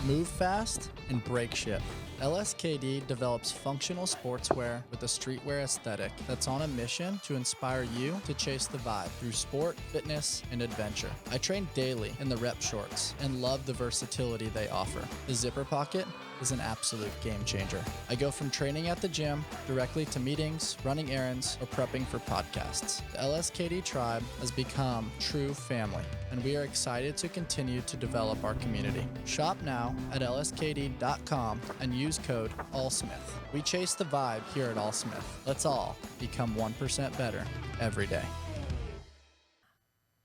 Move fast and break shit. LSKD develops functional sportswear with a streetwear aesthetic that's on a mission to inspire you to chase the vibe through sport, fitness, and adventure. I train daily in the rep shorts and love the versatility they offer. The zipper pocket is an absolute game changer. I go from training at the gym directly to meetings, running errands, or prepping for podcasts. The LSKD tribe has become true family, and we are excited to continue to develop our community. Shop now at lskd.com and use code AllSmith. We chase the vibe here at AllSmith. Let's all become 1% better every day.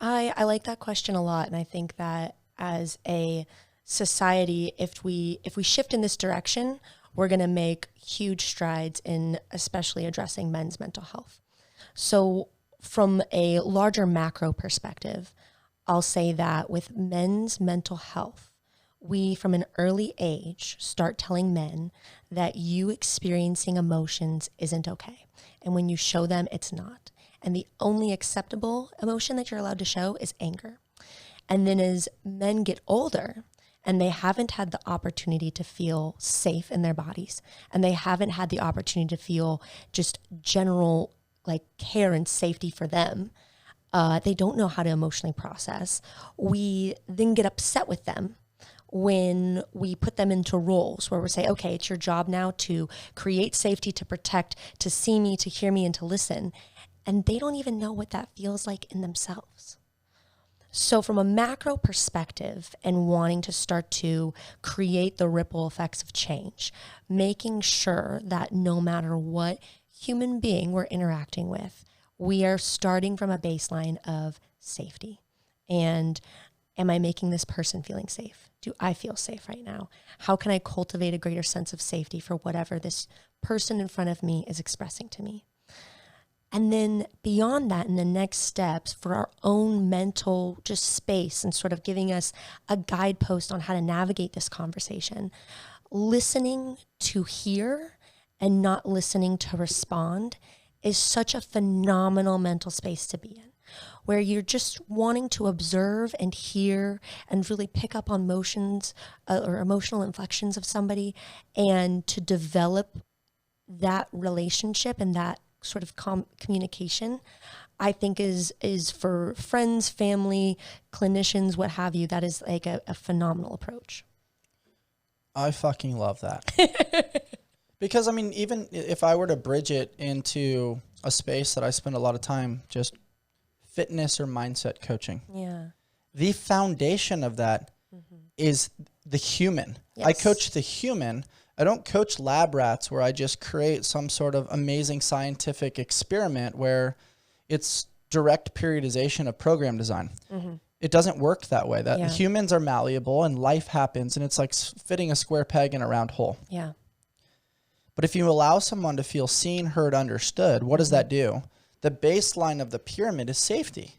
I like that question a lot, and I think that as a society, if we shift in this direction, we're going to make huge strides in especially addressing men's mental health. So from a larger macro perspective, I'll say that with men's mental health, we from an early age start telling men that you experiencing emotions isn't okay. And when you show them, it's not. And the only acceptable emotion that you're allowed to show is anger. And then as men get older, and they haven't had the opportunity to feel safe in their bodies, and they haven't had the opportunity to feel just general like care and safety for them, they don't know how to emotionally process. We then get upset with them when we put them into roles where we say, okay, it's your job now to create safety, to protect, to see me, to hear me, and to listen. And they don't even know what that feels like in themselves. So from a macro perspective and wanting to start to create the ripple effects of change, making sure that no matter what human being we're interacting with, we are starting from a baseline of safety. And am I making this person feeling safe? Do I feel safe right now? How can I cultivate a greater sense of safety for whatever this person in front of me is expressing to me? And then beyond that, in the next steps for our own mental just space and sort of giving us a guidepost on how to navigate this conversation, listening to hear and not listening to respond is such a phenomenal mental space to be in, where you're just wanting to observe and hear and really pick up on motions or emotional inflections of somebody, and to develop that relationship and that sort of communication, I think is for friends, family, clinicians, what have you, that is like a phenomenal approach. I fucking love that. Because I mean, even if I were to bridge it into a space that I spend a lot of time, just fitness or mindset coaching. Yeah. The foundation of that is the human. Yes. I coach the human. I don't coach lab rats where I just create some sort of amazing scientific experiment where it's direct periodization of program design. It doesn't work that way. Humans are malleable and life happens, and it's like fitting a square peg in a round hole. Yeah. But if you allow someone to feel seen, heard, understood, what does that do? The baseline of the pyramid is safety.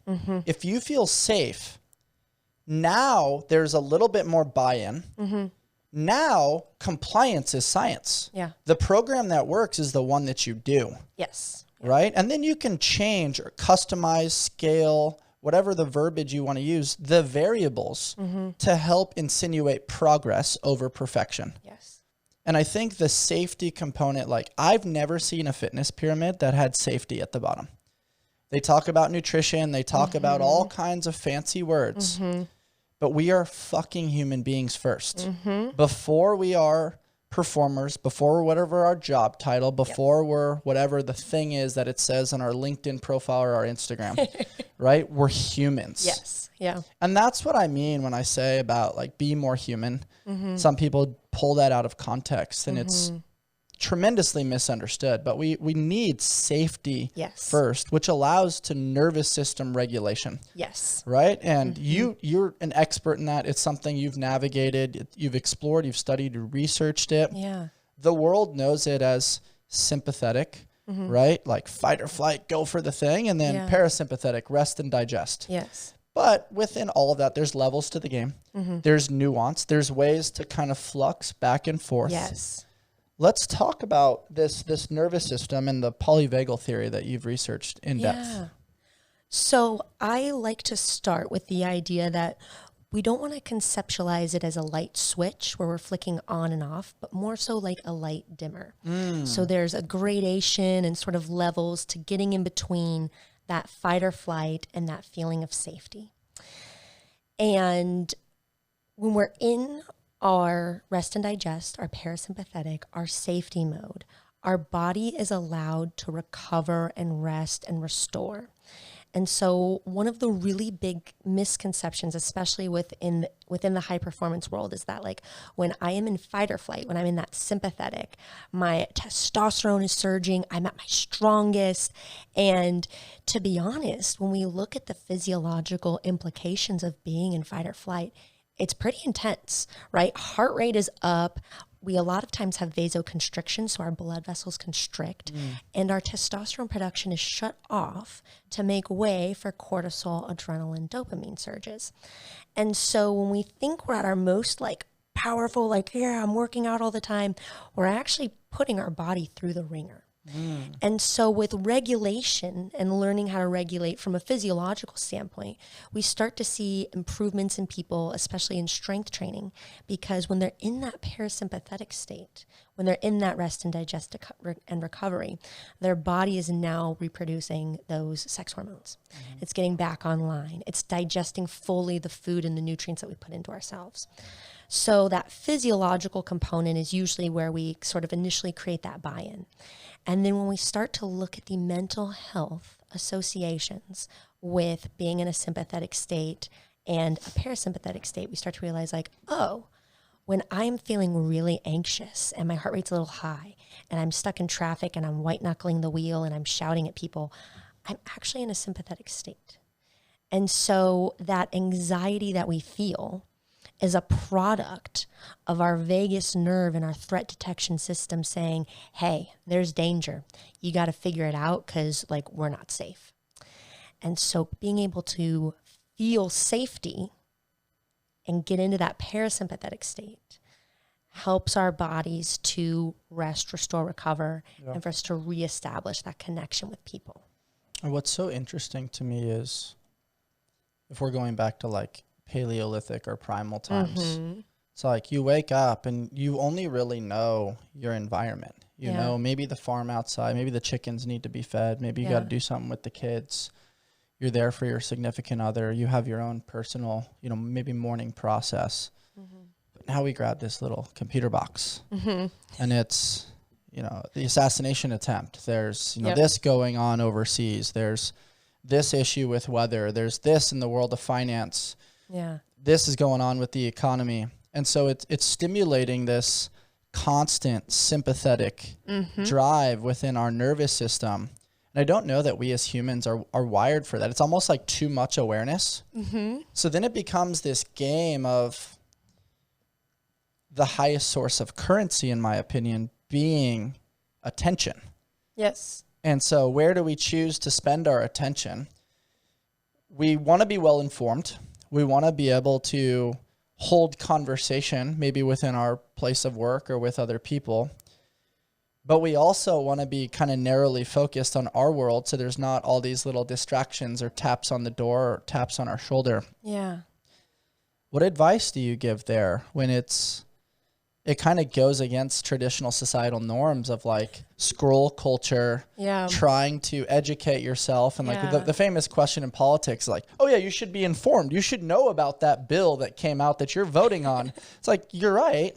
If you feel safe, now there's a little bit more buy-in. Now, compliance is science. Yeah. The program that works is the one that you do. Yes. Right? And then you can change or customize, scale, whatever the verbiage you want to use, the variables to help insinuate progress over perfection. Yes. And I think the safety component, like I've never seen a fitness pyramid that had safety at the bottom. They talk about nutrition. They talk about all kinds of fancy words. But we are fucking human beings first. Before we are performers, before whatever our job title, before we're whatever the thing is that it says on our LinkedIn profile or our Instagram, right? We're humans. Yes. Yeah. And that's what I mean when I say about like be more human. Some people pull that out of context and it's tremendously misunderstood, but we need safety first, which allows to nervous system regulation. Yes. Right? And you're an expert in that. It's something you've navigated, you've explored, you've studied, you researched it. Yeah. The world knows it as sympathetic, right? Like fight or flight, go for the thing. And then parasympathetic, rest and digest. Yes. But within all of that, there's levels to the game. There's nuance. There's ways to kind of flux back and forth. Yes. Let's talk about this nervous system and the polyvagal theory that you've researched in depth. So I like to start with the idea that we don't want to conceptualize it as a light switch where we're flicking on and off, but more so like a light dimmer. So there's a gradation and sort of levels to getting in between that fight or flight and that feeling of safety. And when we're in our rest and digest, our parasympathetic, our safety mode, our body is allowed to recover and rest and restore. And so one of the really big misconceptions, especially within the high performance world, is that like when I am in fight or flight, when I'm in that sympathetic, my testosterone is surging, I'm at my strongest. And to be honest, when we look at the physiological implications of being in fight or flight, it's pretty intense, right? Heart rate is up. We a lot of times have vasoconstriction, so our blood vessels constrict, and our testosterone production is shut off to make way for cortisol, adrenaline, dopamine surges. And so when we think we're at our most like powerful, like, yeah, I'm working out all the time, we're actually putting our body through the ringer. And so with regulation and learning how to regulate from a physiological standpoint, we start to see improvements in people, especially in strength training, because when they're in that parasympathetic state, when they're in that rest and digest and recovery, their body is now reproducing those sex hormones. It's getting back online. It's digesting fully the food and the nutrients that we put into ourselves. So that physiological component is usually where we sort of initially create that buy-in. And then when we start to look at the mental health associations with being in a sympathetic state and a parasympathetic state, we start to realize like, oh, when I'm feeling really anxious and my heart rate's a little high and I'm stuck in traffic and I'm white knuckling the wheel and I'm shouting at people, I'm actually in a sympathetic state. And so that anxiety that we feel is a product of our vagus nerve and our threat detection system saying, hey, there's danger. You got to figure it out because like we're not safe. And so being able to feel safety and get into that parasympathetic state helps our bodies to rest, restore, recover, and for us to reestablish that connection with people. And what's so interesting to me is if we're going back to like Paleolithic or primal times. It's like you wake up and you only really know your environment. You know, maybe the farm outside, maybe the chickens need to be fed, maybe you got to do something with the kids. You're there for your significant other. You have your own personal, you know, maybe morning process. But now we grab this little computer box and it's, you know, the assassination attempt. There's, you know, this going on overseas. There's this issue with weather. There's this in the world of finance. This is going on with the economy. And so it's stimulating this constant sympathetic drive within our nervous system. And I don't know that we as humans are wired for that. It's almost like too much awareness. So then it becomes this game of the highest source of currency, in my opinion, being attention. Yes. And so where do we choose to spend our attention? We want to be well informed. We want to be able to hold conversation, maybe within our place of work or with other people. But we also want to be kind of narrowly focused on our world so there's not all these little distractions or taps on the door or taps on our shoulder. What advice do you give there when it kind of goes against traditional societal norms of like scroll culture, trying to educate yourself. And like the famous question in politics, like, oh yeah, you should be informed. You should know about that bill that came out that you're voting on. It's like, you're right.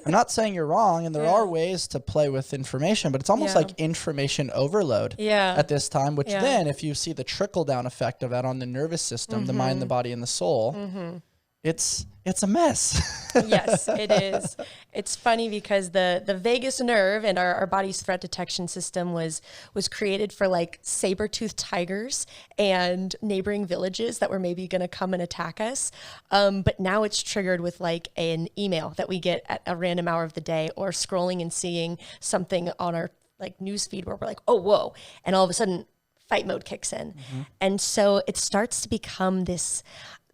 I'm not saying you're wrong. And there are ways to play with information, but it's almost like information overload at this time, which then if you see the trickle down effect of that on the nervous system, the mind, the body, and the soul, it's a mess. Yes, it is. It's funny because the vagus nerve and our body's threat detection system was created for like saber-toothed tigers and neighboring villages that were maybe going to come and attack us. But now it's triggered with like an email that we get at a random hour of the day or scrolling and seeing something on our like news feed where we're like, oh, whoa. And all of a sudden fight mode kicks in. And so it starts to become this,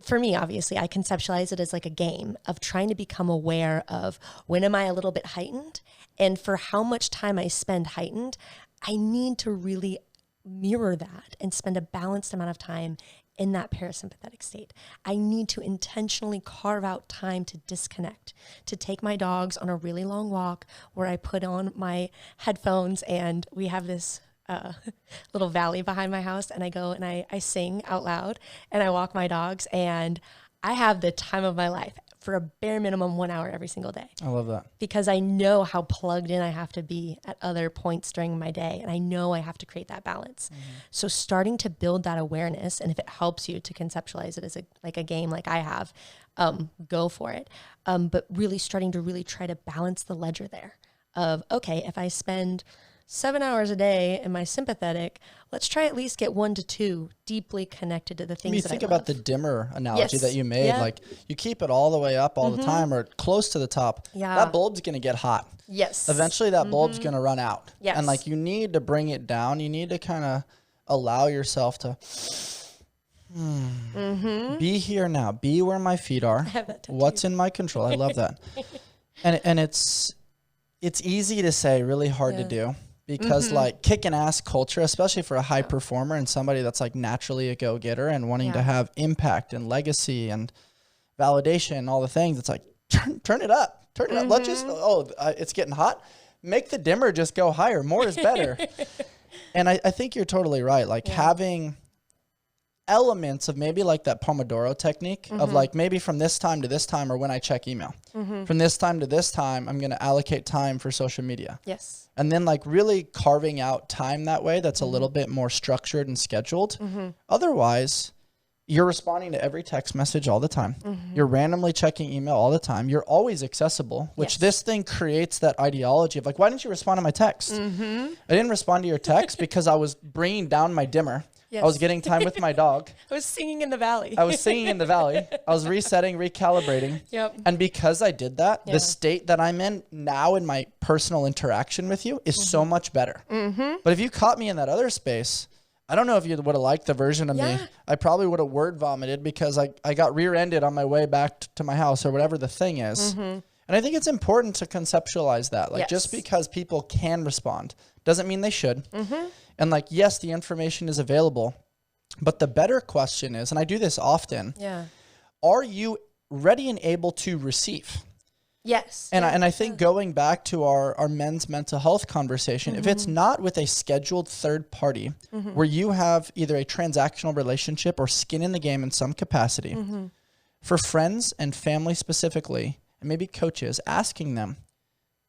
for me, obviously, I conceptualize it as like a game of trying to become aware of when am I a little bit heightened, and for how much time I spend heightened, I need to really mirror that and spend a balanced amount of time in that parasympathetic state. I need to intentionally carve out time to disconnect, to take my dogs on a really long walk where I put on my headphones and we have this little valley behind my house, and I go and I sing out loud and I walk my dogs, and I have the time of my life for a bare minimum 1 hour every single day. I love that. Because I know how plugged in I have to be at other points during my day, and I know I have to create that balance. So starting to build that awareness, and if it helps you to conceptualize it as a game like I have, go for it. But really starting to really try to balance the ledger there of, okay, if I spend 7 hours a day in my sympathetic, let's try at least get 1 to 2 deeply connected to the things that I love. Think about the dimmer analogy that you made. Yeah. Like you keep it all the way up all the time or close to the top. Yeah. That bulb's going to get hot. Yes. Eventually that bulb's going to run out. Yes. And like you need to bring it down. You need to kind of allow yourself to be here now. Be where my feet are. What's in my control. I love that. And it's easy to say, really hard to do. Because like kicking ass culture, especially for a high performer and somebody that's like naturally a go-getter and wanting to have impact and legacy and validation and all the things, it's like, turn it up. Turn it up. Let's just, it's getting hot. Make the dimmer just go higher. More is better. And I think you're totally right. Like having elements of maybe like that Pomodoro technique of like maybe from this time to this time or when I check email. From this time to this time, I'm going to allocate time for social media. Yes. And then like really carving out time that way that's a little bit more structured and scheduled. Otherwise, you're responding to every text message all the time. You're randomly checking email all the time. You're always accessible, which this thing creates that ideology of like, why didn't you respond to my text? I didn't respond to your text because I was bringing down my dimmer. Yes. I was getting time with my dog. I was singing in the valley. I was resetting, recalibrating. Yep. And because I did that, the state that I'm in now in my personal interaction with you is so much better. But if you caught me in that other space, I don't know if you would have liked the version of me. I probably would have word vomited because I got rear-ended on my way back to my house or whatever the thing is. And I think it's important to conceptualize that. Like just because people can respond doesn't mean they should. And like, yes, the information is available, but the better question is, and I do this often, are you ready and able to receive? Yes. And I think going back to our men's mental health conversation, if it's not with a scheduled third party where you have either a transactional relationship or skin in the game in some capacity, for friends and family specifically, and maybe coaches, asking them,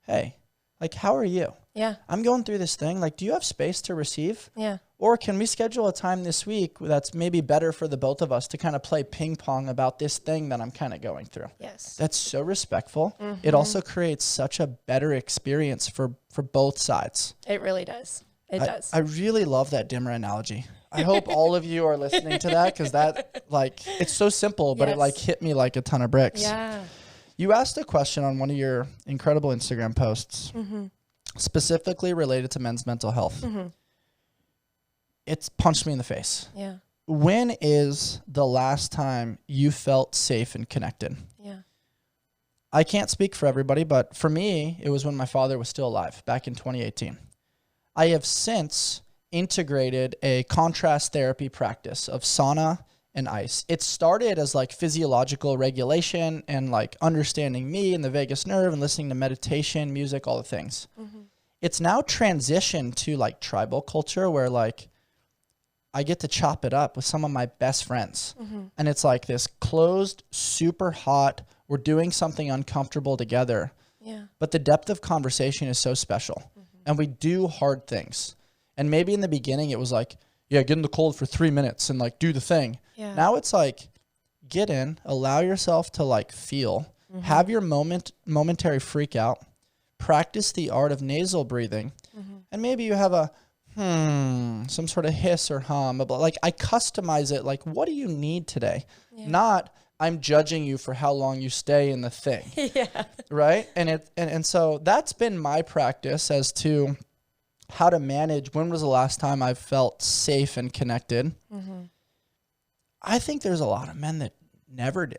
hey, like, how are you? Yeah. I'm going through this thing. Like, do you have space to receive? Yeah. Or can we schedule a time this week that's maybe better for the both of us to kind of play ping pong about this thing that I'm kind of going through? Yes. That's so respectful. It also creates such a better experience for both sides. It really does. It does. I really love that dimmer analogy. I hope all of you are listening to that because that, like, it's so simple, but it like hit me like a ton of bricks. Yeah. You asked a question on one of your incredible Instagram posts, specifically related to men's mental health. It's punched me in the face. Yeah. When is the last time you felt safe and connected? Yeah. I can't speak for everybody, but for me, it was when my father was still alive back in 2018. I have since integrated a contrast therapy practice of sauna and ice. It started as like physiological regulation and like understanding me and the vagus nerve and listening to meditation, music, all the things. It's now transitioned to like tribal culture where like I get to chop it up with some of my best friends. And it's like this closed, super hot, we're doing something uncomfortable together. Yeah. But the depth of conversation is so special. And we do hard things. And maybe in the beginning it was like, yeah, get in the cold for 3 minutes and like do the thing. Yeah. Now it's like, get in, allow yourself to like feel, have your momentary freak out, practice the art of nasal breathing. And maybe you have a some sort of hiss or hum, but like I customize it. Like, what do you need today? Not I'm judging you for how long you stay in the thing. Right. And so that's been my practice as to how to manage when was the last time I felt safe and connected. I think there's a lot of men that never do.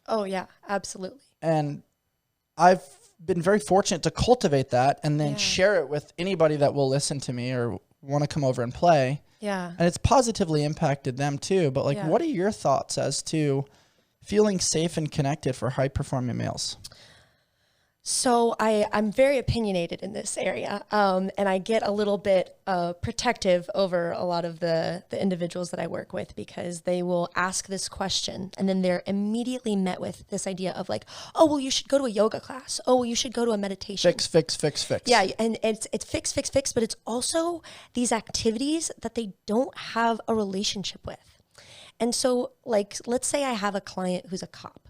Oh, yeah, absolutely. And I've been very fortunate to cultivate that and then share it with anybody that will listen to me or want to come over and play. Yeah. And it's positively impacted them too. But like, what are your thoughts as to feeling safe and connected for high performing males? So I'm very opinionated in this area, and I get a little bit protective over a lot of the individuals that I work with, because they will ask this question and then they're immediately met with this idea of like, oh, well, you should go to a yoga class. Oh, well, you should go to a meditation. Fix. Yeah, and it's fix, but it's also these activities that they don't have a relationship with. And so, like, let's say I have a client who's a cop.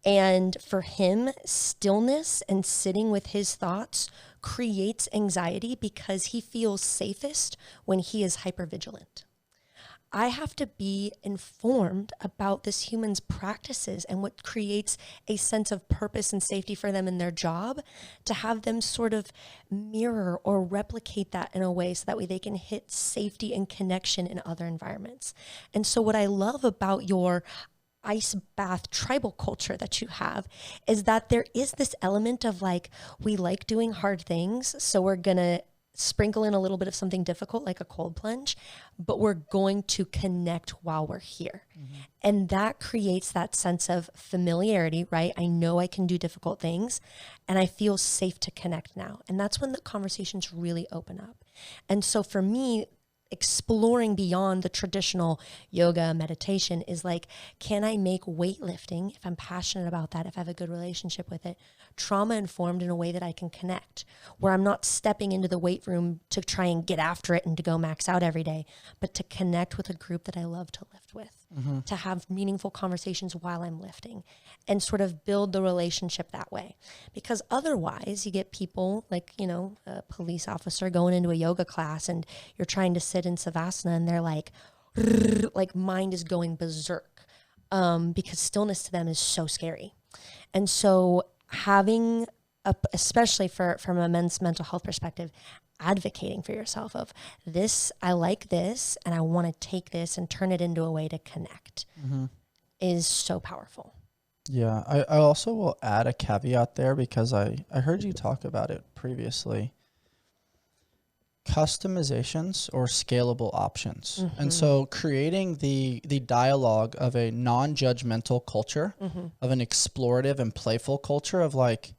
And for him, stillness and sitting with his thoughts creates anxiety because he feels safest when he is hypervigilant. I have to be informed about this human's practices and what creates a sense of purpose and safety for them in their job, to have them sort of mirror or replicate that in a way so that way they can hit safety and connection in other environments. And so what I love about your ice bath tribal culture that you have is that there is this element of like, we like doing hard things, so we're gonna sprinkle in a little bit of something difficult like a cold plunge, but we're going to connect while we're here. And that creates that sense of familiarity, right? I know I can do difficult things and I feel safe to connect now. And that's when the conversations really open up. And so for me, exploring beyond the traditional yoga meditation is like, can I make weightlifting, if I'm passionate about that, if I have a good relationship with it, trauma informed in a way that I can connect, where I'm not stepping into the weight room to try and get after it and to go max out every day, but to connect with a group that I love to lift with, to have meaningful conversations while I'm lifting and sort of build the relationship that way. Because otherwise you get people like, you know, a police officer going into a yoga class and you're trying to sit in Savasana and they're like mind is going berserk, because stillness to them is so scary. And so having, especially from a men's mental health perspective, advocating for yourself of this, I like this, and I want to take this and turn it into a way to connect is so powerful. Yeah, I also will add a caveat there because I heard you talk about it previously. Customizations or scalable options. And so creating the dialogue of a non-judgmental culture, of an explorative and playful culture of like,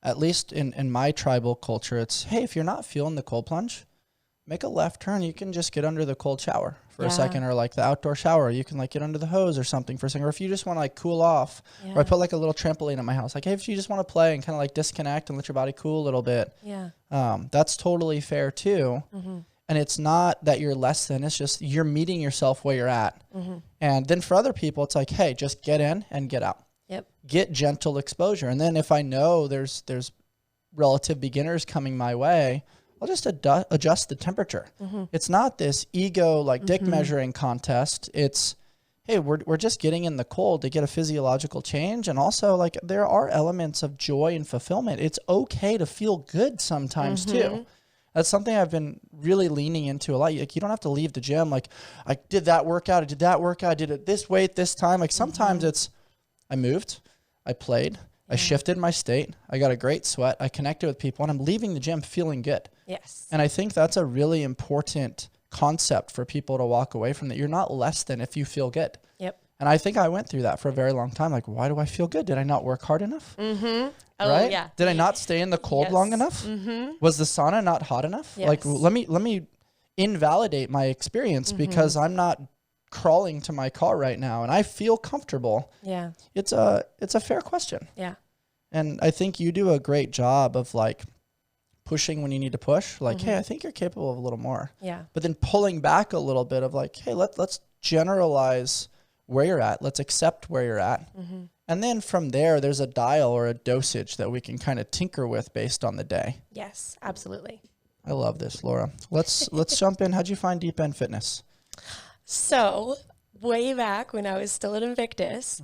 at least in my tribal culture, it's, hey, if you're not feeling the cold plunge, make a left turn. You can just get under the cold shower for a second, or like the outdoor shower. You can like get under the hose or something for a second. Or if you just want to like cool off, or I put like a little trampoline at my house. Like, hey, if you just want to play and kind of like disconnect and let your body cool a little bit, that's totally fair too. And it's not that you're less than, it's just you're meeting yourself where you're at. And then for other people, it's like, hey, just get in and get out. Get gentle exposure. And then if I know there's relative beginners coming my way, I'll just adjust the temperature. It's not this ego like dick measuring contest. It's, hey, we're just getting in the cold to get a physiological change. And also like there are elements of joy and fulfillment. It's okay to feel good sometimes too. That's something I've been really leaning into a lot. Like, you don't have to leave the gym. Like, I did that workout. I did it this weight this time. Like sometimes it's, I moved, I played, I shifted my state, I got a great sweat, I connected with people, and I'm leaving the gym feeling good. And I think that's a really important concept for people to walk away from, that you're not less than if you feel good. And I think I went through that for a very long time. Like, why do I feel good? Did I not work hard enough? Right? Did I not stay in the cold long enough? Was the sauna not hot enough? Like, let me invalidate my experience because I'm not crawling to my car right now and I feel comfortable. It's a fair question. And I think you do a great job of like pushing when you need to push, like, hey, I think you're capable of a little more. But then pulling back a little bit of like, hey, let's generalize where you're at. Let's accept where you're at. And then from there, there's a dial or a dosage that we can kind of tinker with based on the day. Yes, absolutely. I love this, Laura. Let's jump in. How'd you find Deep End Fitness? So way back when I was still at Invictus,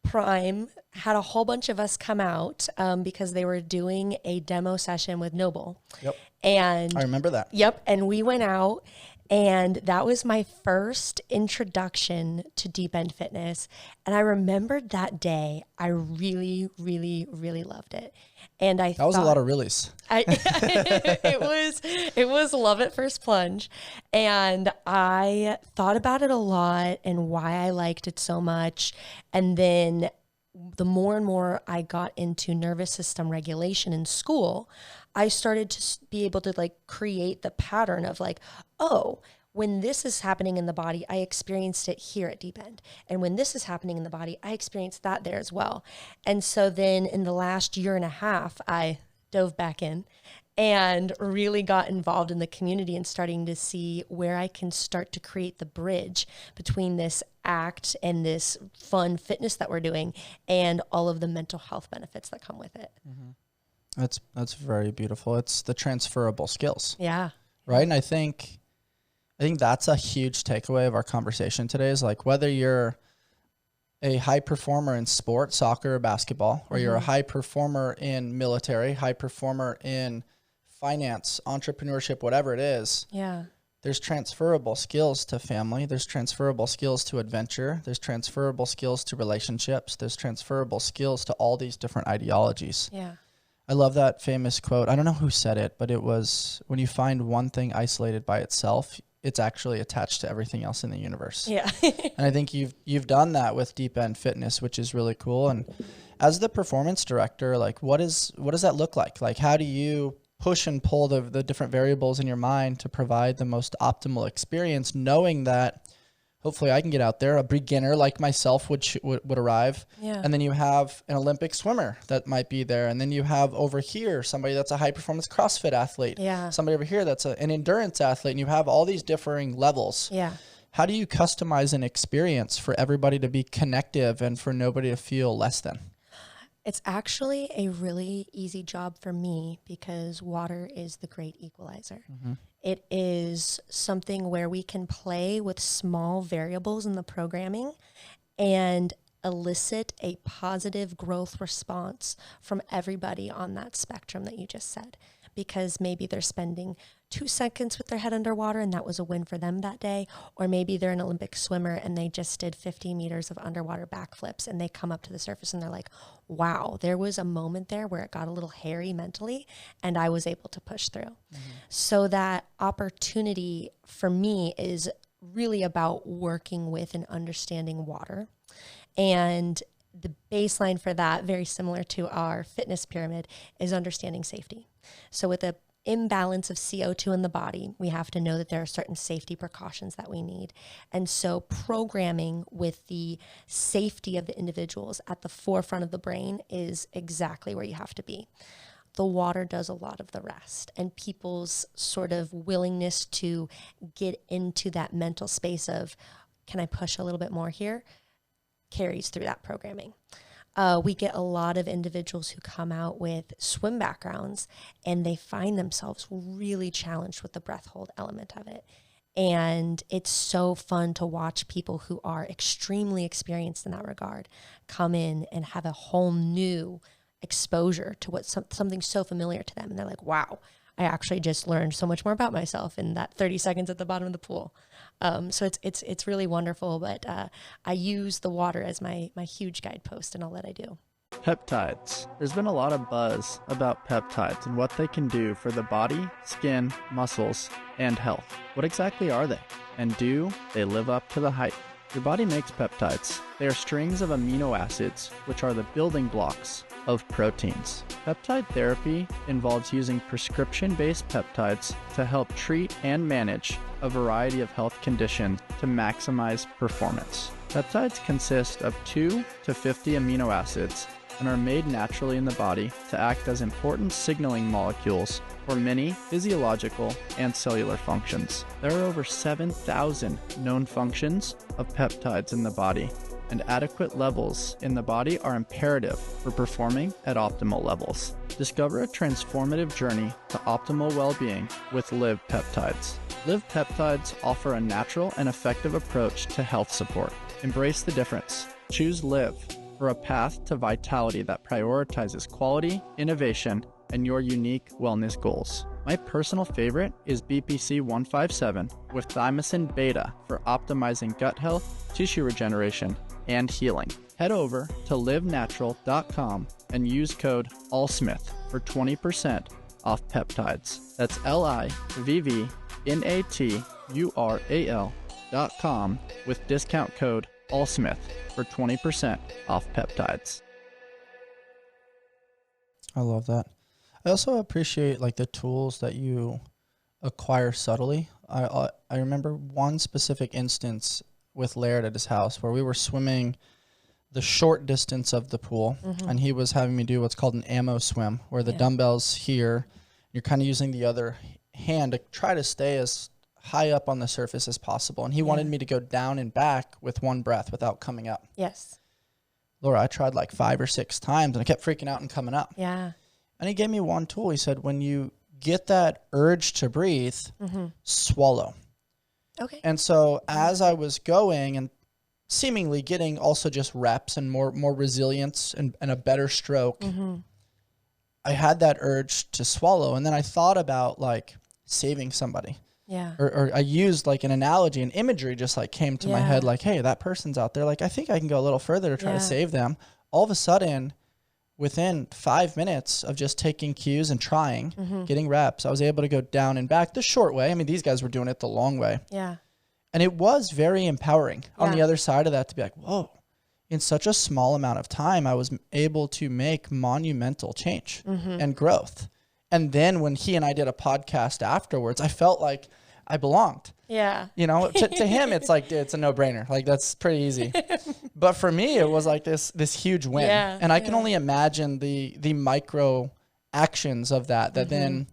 Prime had a whole bunch of us come out because they were doing a demo session with Noble. Yep. And I remember that. Yep. And we went out, and that was my first introduction to Deep End Fitness. And I remembered that day. I really, really, really loved it. And that was a lot of reallys. It was love at first plunge. And I thought about it a lot and why I liked it so much. And then the more and more I got into nervous system regulation in school, I started to be able to like create the pattern of like, oh, when this is happening in the body, I experienced it here at Deep End. And when this is happening in the body, I experienced that there as well. And so then in the last year and a half, I dove back in and really got involved in the community and starting to see where I can start to create the bridge between this act and this fun fitness that we're doing and all of the mental health benefits that come with it. Mm-hmm. That's very beautiful. It's the transferable skills. Yeah. Right. And I think that's a huge takeaway of our conversation today is like whether you're a high performer in sport, soccer or basketball, or you're a high performer in military, high performer in finance, entrepreneurship, whatever it is. Yeah. There's transferable skills to family. There's transferable skills to adventure. There's transferable skills to relationships. There's transferable skills to all these different ideologies. Yeah. I love that famous quote. I don't know who said it, but it was when you find one thing isolated by itself, it's actually attached to everything else in the universe. Yeah. And I think you've done that with Deep End Fitness, which is really cool. And as the performance director, like what does that look like? Like how do you push and pull the different variables in your mind to provide the most optimal experience, knowing that hopefully I can get out there, a beginner like myself would arrive. Yeah. And then you have an Olympic swimmer that might be there. And then you have over here somebody that's a high performance CrossFit athlete. Yeah. Somebody over here that's an endurance athlete. And you have all these differing levels. Yeah. How do you customize an experience for everybody to be connective and for nobody to feel less than? It's actually a really easy job for me because water is the great equalizer. Mm-hmm. It is something where we can play with small variables in the programming and elicit a positive growth response from everybody on that spectrum that you just said. Because maybe they're spending 2 seconds with their head underwater and that was a win for them that day. Or maybe they're an Olympic swimmer and they just did 50 meters of underwater backflips and they come up to the surface and they're like, wow, there was a moment there where it got a little hairy mentally and I was able to push through. Mm-hmm. So that opportunity for me is really about working with and understanding water. And the baseline for that, very similar to our fitness pyramid, is understanding safety. So with an imbalance of CO2 in the body, we have to know that there are certain safety precautions that we need. And so programming with the safety of the individuals at the forefront of the brain is exactly where you have to be. The water does a lot of the rest, and people's sort of willingness to get into that mental space of, can I push a little bit more here, carries through that programming. We get a lot of individuals who come out with swim backgrounds and they find themselves really challenged with the breath hold element of it. And it's so fun to watch people who are extremely experienced in that regard come in and have a whole new exposure to what something so familiar to them. And they're like, wow, I actually just learned so much more about myself in that 30 seconds at the bottom of the pool. So it's really wonderful, but I use the water as my huge guidepost in all that I do. Peptides. There's been a lot of buzz about peptides and what they can do for the body, skin, muscles, and health. What exactly are they? And do they live up to the hype? Your body makes peptides. They are strings of amino acids, which are the building blocks of proteins. Peptide therapy involves using prescription-based peptides to help treat and manage a variety of health conditions to maximize performance. Peptides consist of 2 to 50 amino acids and are made naturally in the body to act as important signaling molecules for many physiological and cellular functions. There are over 7,000 known functions of peptides in the body, and adequate levels in the body are imperative for performing at optimal levels. Discover a transformative journey to optimal well-being with Livv Peptides. Livv Peptides offer a natural and effective approach to health support. Embrace the difference. Choose Livv. for a path to vitality that prioritizes quality, innovation, and your unique wellness goals. My personal favorite is BPC 157 with thymosin beta for optimizing gut health, tissue regeneration, and healing. Head over to livvnatural.com and use code AllSmith for 20% off peptides. That's LIVVNatural.com with discount code AllSmith for 20% off peptides. I love that. I also appreciate like the tools that you acquire subtly. I remember one specific instance with Laird at his house where we were swimming the short distance of the pool, and he was having me do what's called an ammo swim, where the dumbbell's here, you're kind of using the other hand to try to stay as high up on the surface as possible. And he wanted me to go down and back with one breath without coming up. Yes. Laura, I tried like 5 or 6 times and I kept freaking out and coming up. Yeah. And he gave me one tool. He said, when you get that urge to breathe, swallow. Okay. And so as I was going and seemingly getting also just reps and more resilience and a better stroke, I had that urge to swallow. And then I thought about like saving somebody. Yeah. Or I used like an analogy, an imagery just like came to my head like, hey, that person's out there. Like, I think I can go a little further to try to save them. All of a sudden, within 5 minutes of just taking cues and trying, getting reps, I was able to go down and back the short way. I mean, these guys were doing it the long way. Yeah. And it was very empowering on the other side of that to be like, whoa, in such a small amount of time, I was able to make monumental change and growth. And then when he and I did a podcast afterwards, I felt like I belonged. Yeah. You know, to him, it's like, dude, it's a no-brainer. Like, that's pretty easy. But for me, it was like this huge win. Yeah, and I can only imagine the micro actions of that then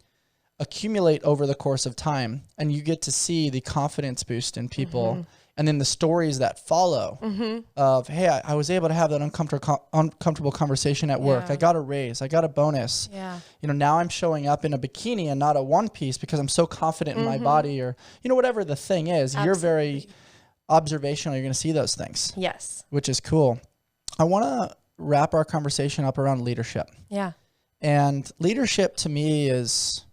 accumulate over the course of time. And you get to see the confidence boost in people. And then the stories that follow of, hey, I was able to have that uncomfortable conversation at work. I got a raise. I got a bonus. Yeah. You know, now I'm showing up in a bikini and not a one piece because I'm so confident in my body, or, you know, whatever the thing is. Absolutely. You're very observational. You're going to see those things. Yes. Which is cool. I want to wrap our conversation up around leadership. Yeah. And leadership to me it's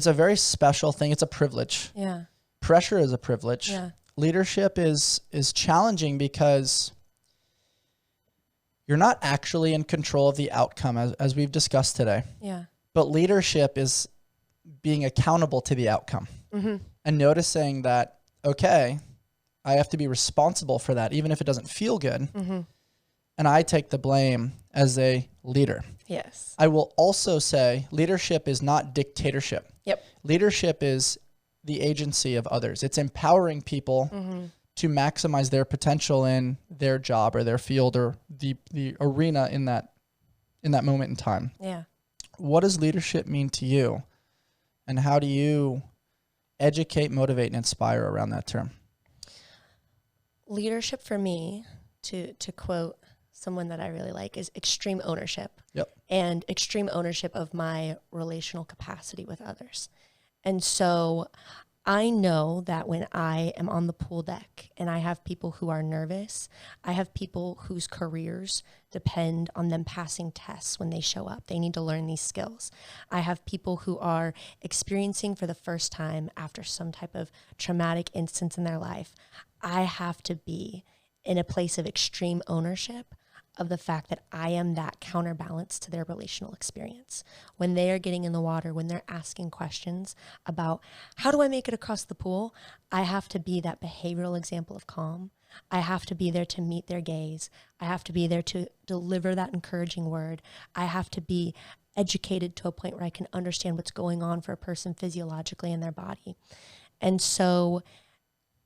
a very special thing. It's a privilege. Yeah. Pressure is a privilege. Yeah. Leadership is challenging because you're not actually in control of the outcome, as we've discussed today. Yeah. But leadership is being accountable to the outcome and noticing that, okay, I have to be responsible for that, even if it doesn't feel good. And I take the blame as a leader. Yes. I will also say leadership is not dictatorship. Yep. Leadership is the agency of others. It's empowering people to maximize their potential in their job or their field or the arena in that moment in time. Yeah. What does leadership mean to you? And how do you educate, motivate, and inspire around that term? Leadership for me, to quote someone that I really like, is extreme ownership. Yep. And extreme ownership of my relational capacity with others. And so I know that when I am on the pool deck and I have people who are nervous, I have people whose careers depend on them passing tests when they show up. They need to learn these skills. I have people who are experiencing for the first time after some type of traumatic instance in their life. I have to be in a place of extreme ownership of the fact that I am that counterbalance to their relational experience. When they are getting in the water, when they're asking questions about how do I make it across the pool, I have to be that behavioral example of calm. I have to be there to meet their gaze. I have to be there to deliver that encouraging word. I have to be educated to a point where I can understand what's going on for a person physiologically in their body. And so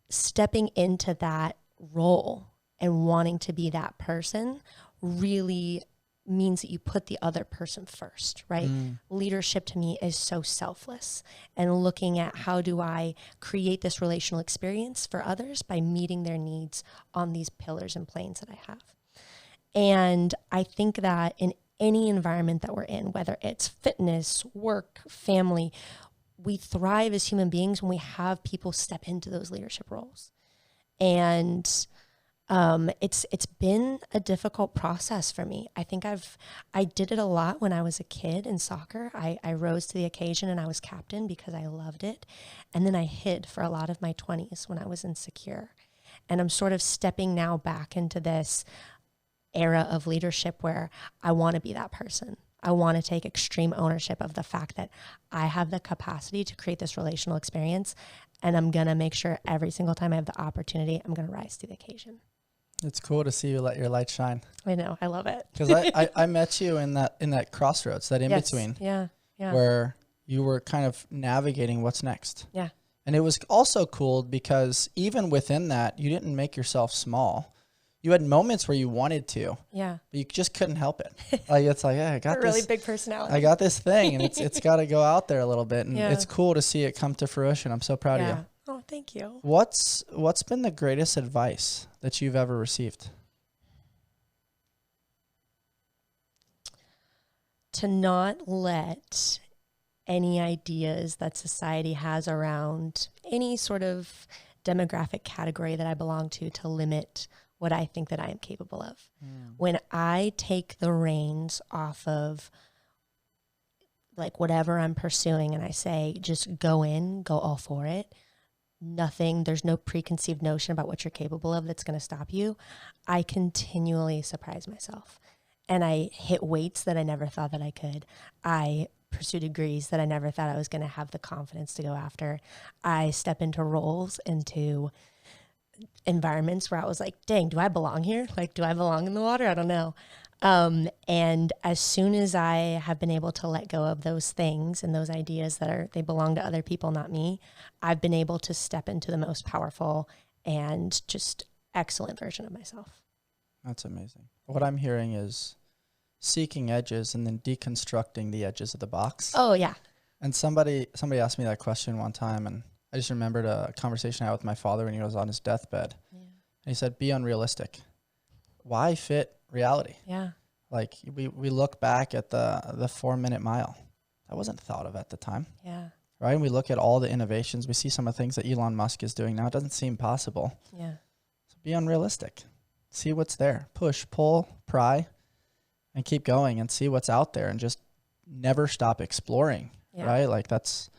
stepping into that role and wanting to be that person really means that you put the other person first, right? Leadership to me is so selfless, and looking at how do I create this relational experience for others by meeting their needs on these pillars and planes that I have. And I think that in any environment that we're in, whether it's fitness, work, family, we thrive as human beings when we have people step into those leadership roles. And It's been a difficult process for me. I think I did it a lot when I was a kid in soccer. I rose to the occasion and I was captain because I loved it. And then I hid for a lot of my 20s when I was insecure. And I'm sort of stepping now back into this era of leadership where I want to be that person. I want to take extreme ownership of the fact that I have the capacity to create this relational experience. And I'm going to make sure every single time I have the opportunity, I'm going to rise to the occasion. It's cool to see you let your light shine. I know. I love it. Because I met you in that crossroads, that in-between. Yeah. Where you were kind of navigating what's next. Yeah. And it was also cool because even within that, you didn't make yourself small. You had moments where you wanted to. Yeah. But you just couldn't help it. Like, it's like, yeah, I got a this. really big personality. I got this thing, and it's got to go out there a little bit. And Yeah. it's cool to see it come to fruition. I'm so proud of you. Oh, thank you. What's been the greatest advice that you've ever received? To not let any ideas that society has around any sort of demographic category that I belong to limit what I think that I am capable of. When I take the reins off of like whatever I'm pursuing and I say, just go all for it. There's no preconceived notion about what you're capable of that's going to stop you. I continually surprise myself. And I hit weights that I never thought that I could. I pursue degrees that I never thought I was going to have the confidence to go after. I step into roles, into environments where I was like, dang, do I belong here? Like, do I belong in the water? I don't know. And as soon as I have been able to let go of those things and those ideas they belong to other people, not me, I've been able to step into the most powerful and just excellent version of myself. That's amazing. What I'm hearing is seeking edges and then deconstructing the edges of the box. Oh, yeah. And somebody asked me that question one time, and I just remembered a conversation I had with my father when he was on his deathbed. Yeah. And he said, be unrealistic. Why fit reality? Yeah. Like we look back at the 4-minute mile. That wasn't thought of at the time. Yeah. Right? And we look at all the innovations. We see some of the things that Elon Musk is doing now. It doesn't seem possible. Yeah. So be unrealistic. See what's there. Push, pull, pry, and keep going and see what's out there and just never stop exploring. Yeah. Right? Like it's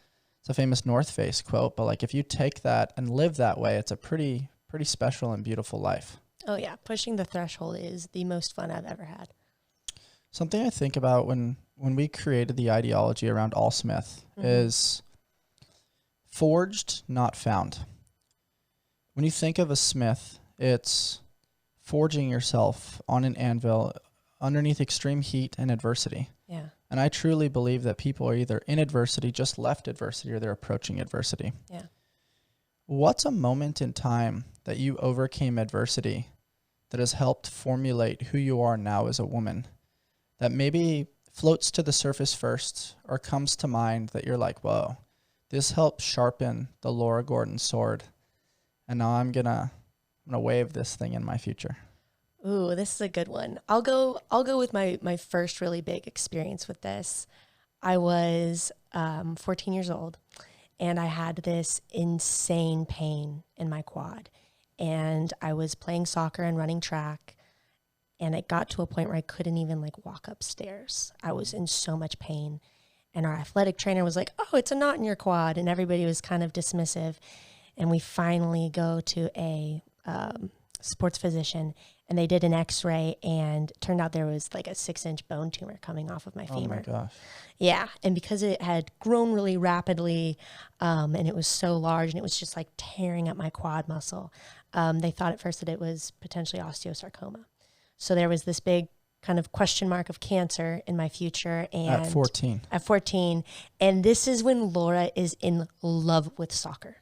a famous North Face quote, but like if you take that and live that way, it's a pretty special and beautiful life. Oh yeah. Pushing the threshold is the most fun I've ever had. Something I think about when we created the ideology around AllSmith is forged, not found. When you think of a smith, it's forging yourself on an anvil underneath extreme heat and adversity. Yeah. And I truly believe that people are either in adversity, just left adversity, or they're approaching adversity. Yeah. What's a moment in time that you overcame adversity that has helped formulate who you are now as a woman, that maybe floats to the surface first or comes to mind that you're like, whoa, this helped sharpen the Laura Gordon sword, and now I'm gonna wave this thing in my future? Ooh, this is a good one. I'll go with my first really big experience with this. I was 14 years old, and I had this insane pain in my quad. And I was playing soccer and running track, and it got to a point where I couldn't even walk upstairs. I was in so much pain. And our athletic trainer was like, oh, it's a knot in your quad. And everybody was kind of dismissive. And we finally go to a sports physician, and they did an x-ray, and it turned out there was a 6-inch bone tumor coming off of my femur. Oh my gosh. Yeah. And because it had grown really rapidly, and it was so large, and it was just tearing at my quad muscle, they thought at first that it was potentially osteosarcoma. So there was this big kind of question mark of cancer in my future. And at 14. At 14. And this is when Laura is in love with soccer.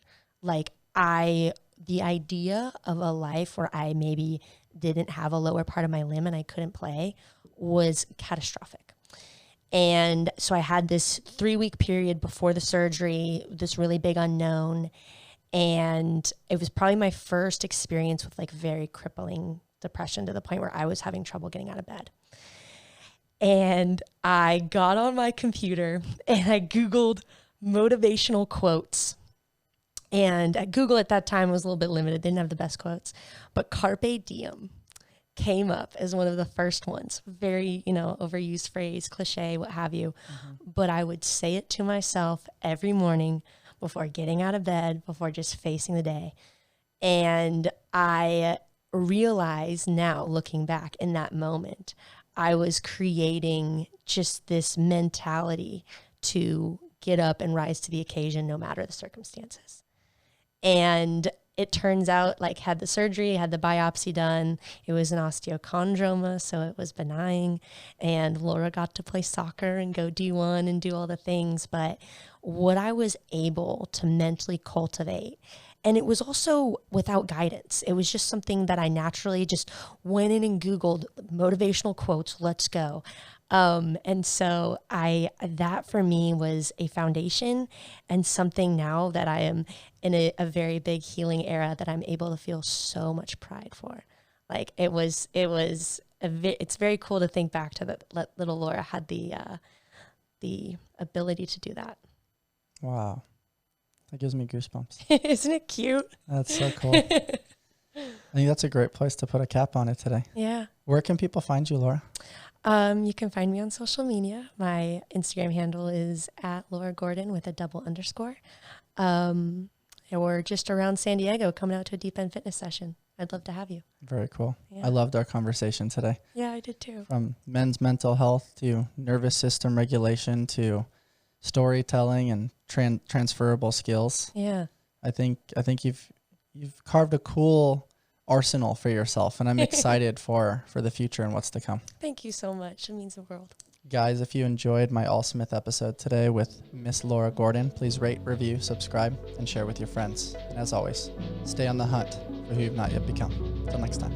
The idea of a life where I maybe didn't have a lower part of my limb and I couldn't play was catastrophic. And so I had this 3-week period before the surgery, this really big unknown. And it was probably my first experience with very crippling depression, to the point where I was having trouble getting out of bed. And I got on my computer and I Googled motivational quotes And at Google at that time was a little bit limited. They didn't have the best quotes, but carpe diem came up as one of the first ones. Very, overused phrase, cliche, what have you. But I would say it to myself every morning before getting out of bed, before just facing the day. And I realize now, looking back in that moment, I was creating just this mentality to get up and rise to the occasion no matter the circumstances. And it turns out, had the surgery, had the biopsy done. It was an osteochondroma, so it was benign. And Laura got to play soccer and go D1 and do all the things. But what I was able to mentally cultivate, and it was also without guidance. It was just something that I naturally just went in and Googled motivational quotes, let's go. And so that for me was a foundation and something now that I am in a very big healing era that I'm able to feel so much pride for. It's very cool to think back to that little Laura had the ability to do that. Wow. That gives me goosebumps. Isn't it cute? That's so cool. I think that's a great place to put a cap on it today. Yeah. Where can people find you, Laura? You can find me on social media. My Instagram handle is @LauraGordon with a _. Or just around San Diego, coming out to a Deep End Fitness session. I'd love to have you. Very cool. Yeah. I loved our conversation today. Yeah, I did too. From men's mental health to nervous system regulation to storytelling and transferable skills. Yeah. I think you've carved a cool arsenal for yourself, and I'm excited for the future and what's to come. Thank you so much. It means the world. Guys, if you enjoyed my AllSmith episode today with Miss Laura Gordon, please rate, review, subscribe, and share with your friends. And as always, stay on the hunt for who you've not yet become. Until next time.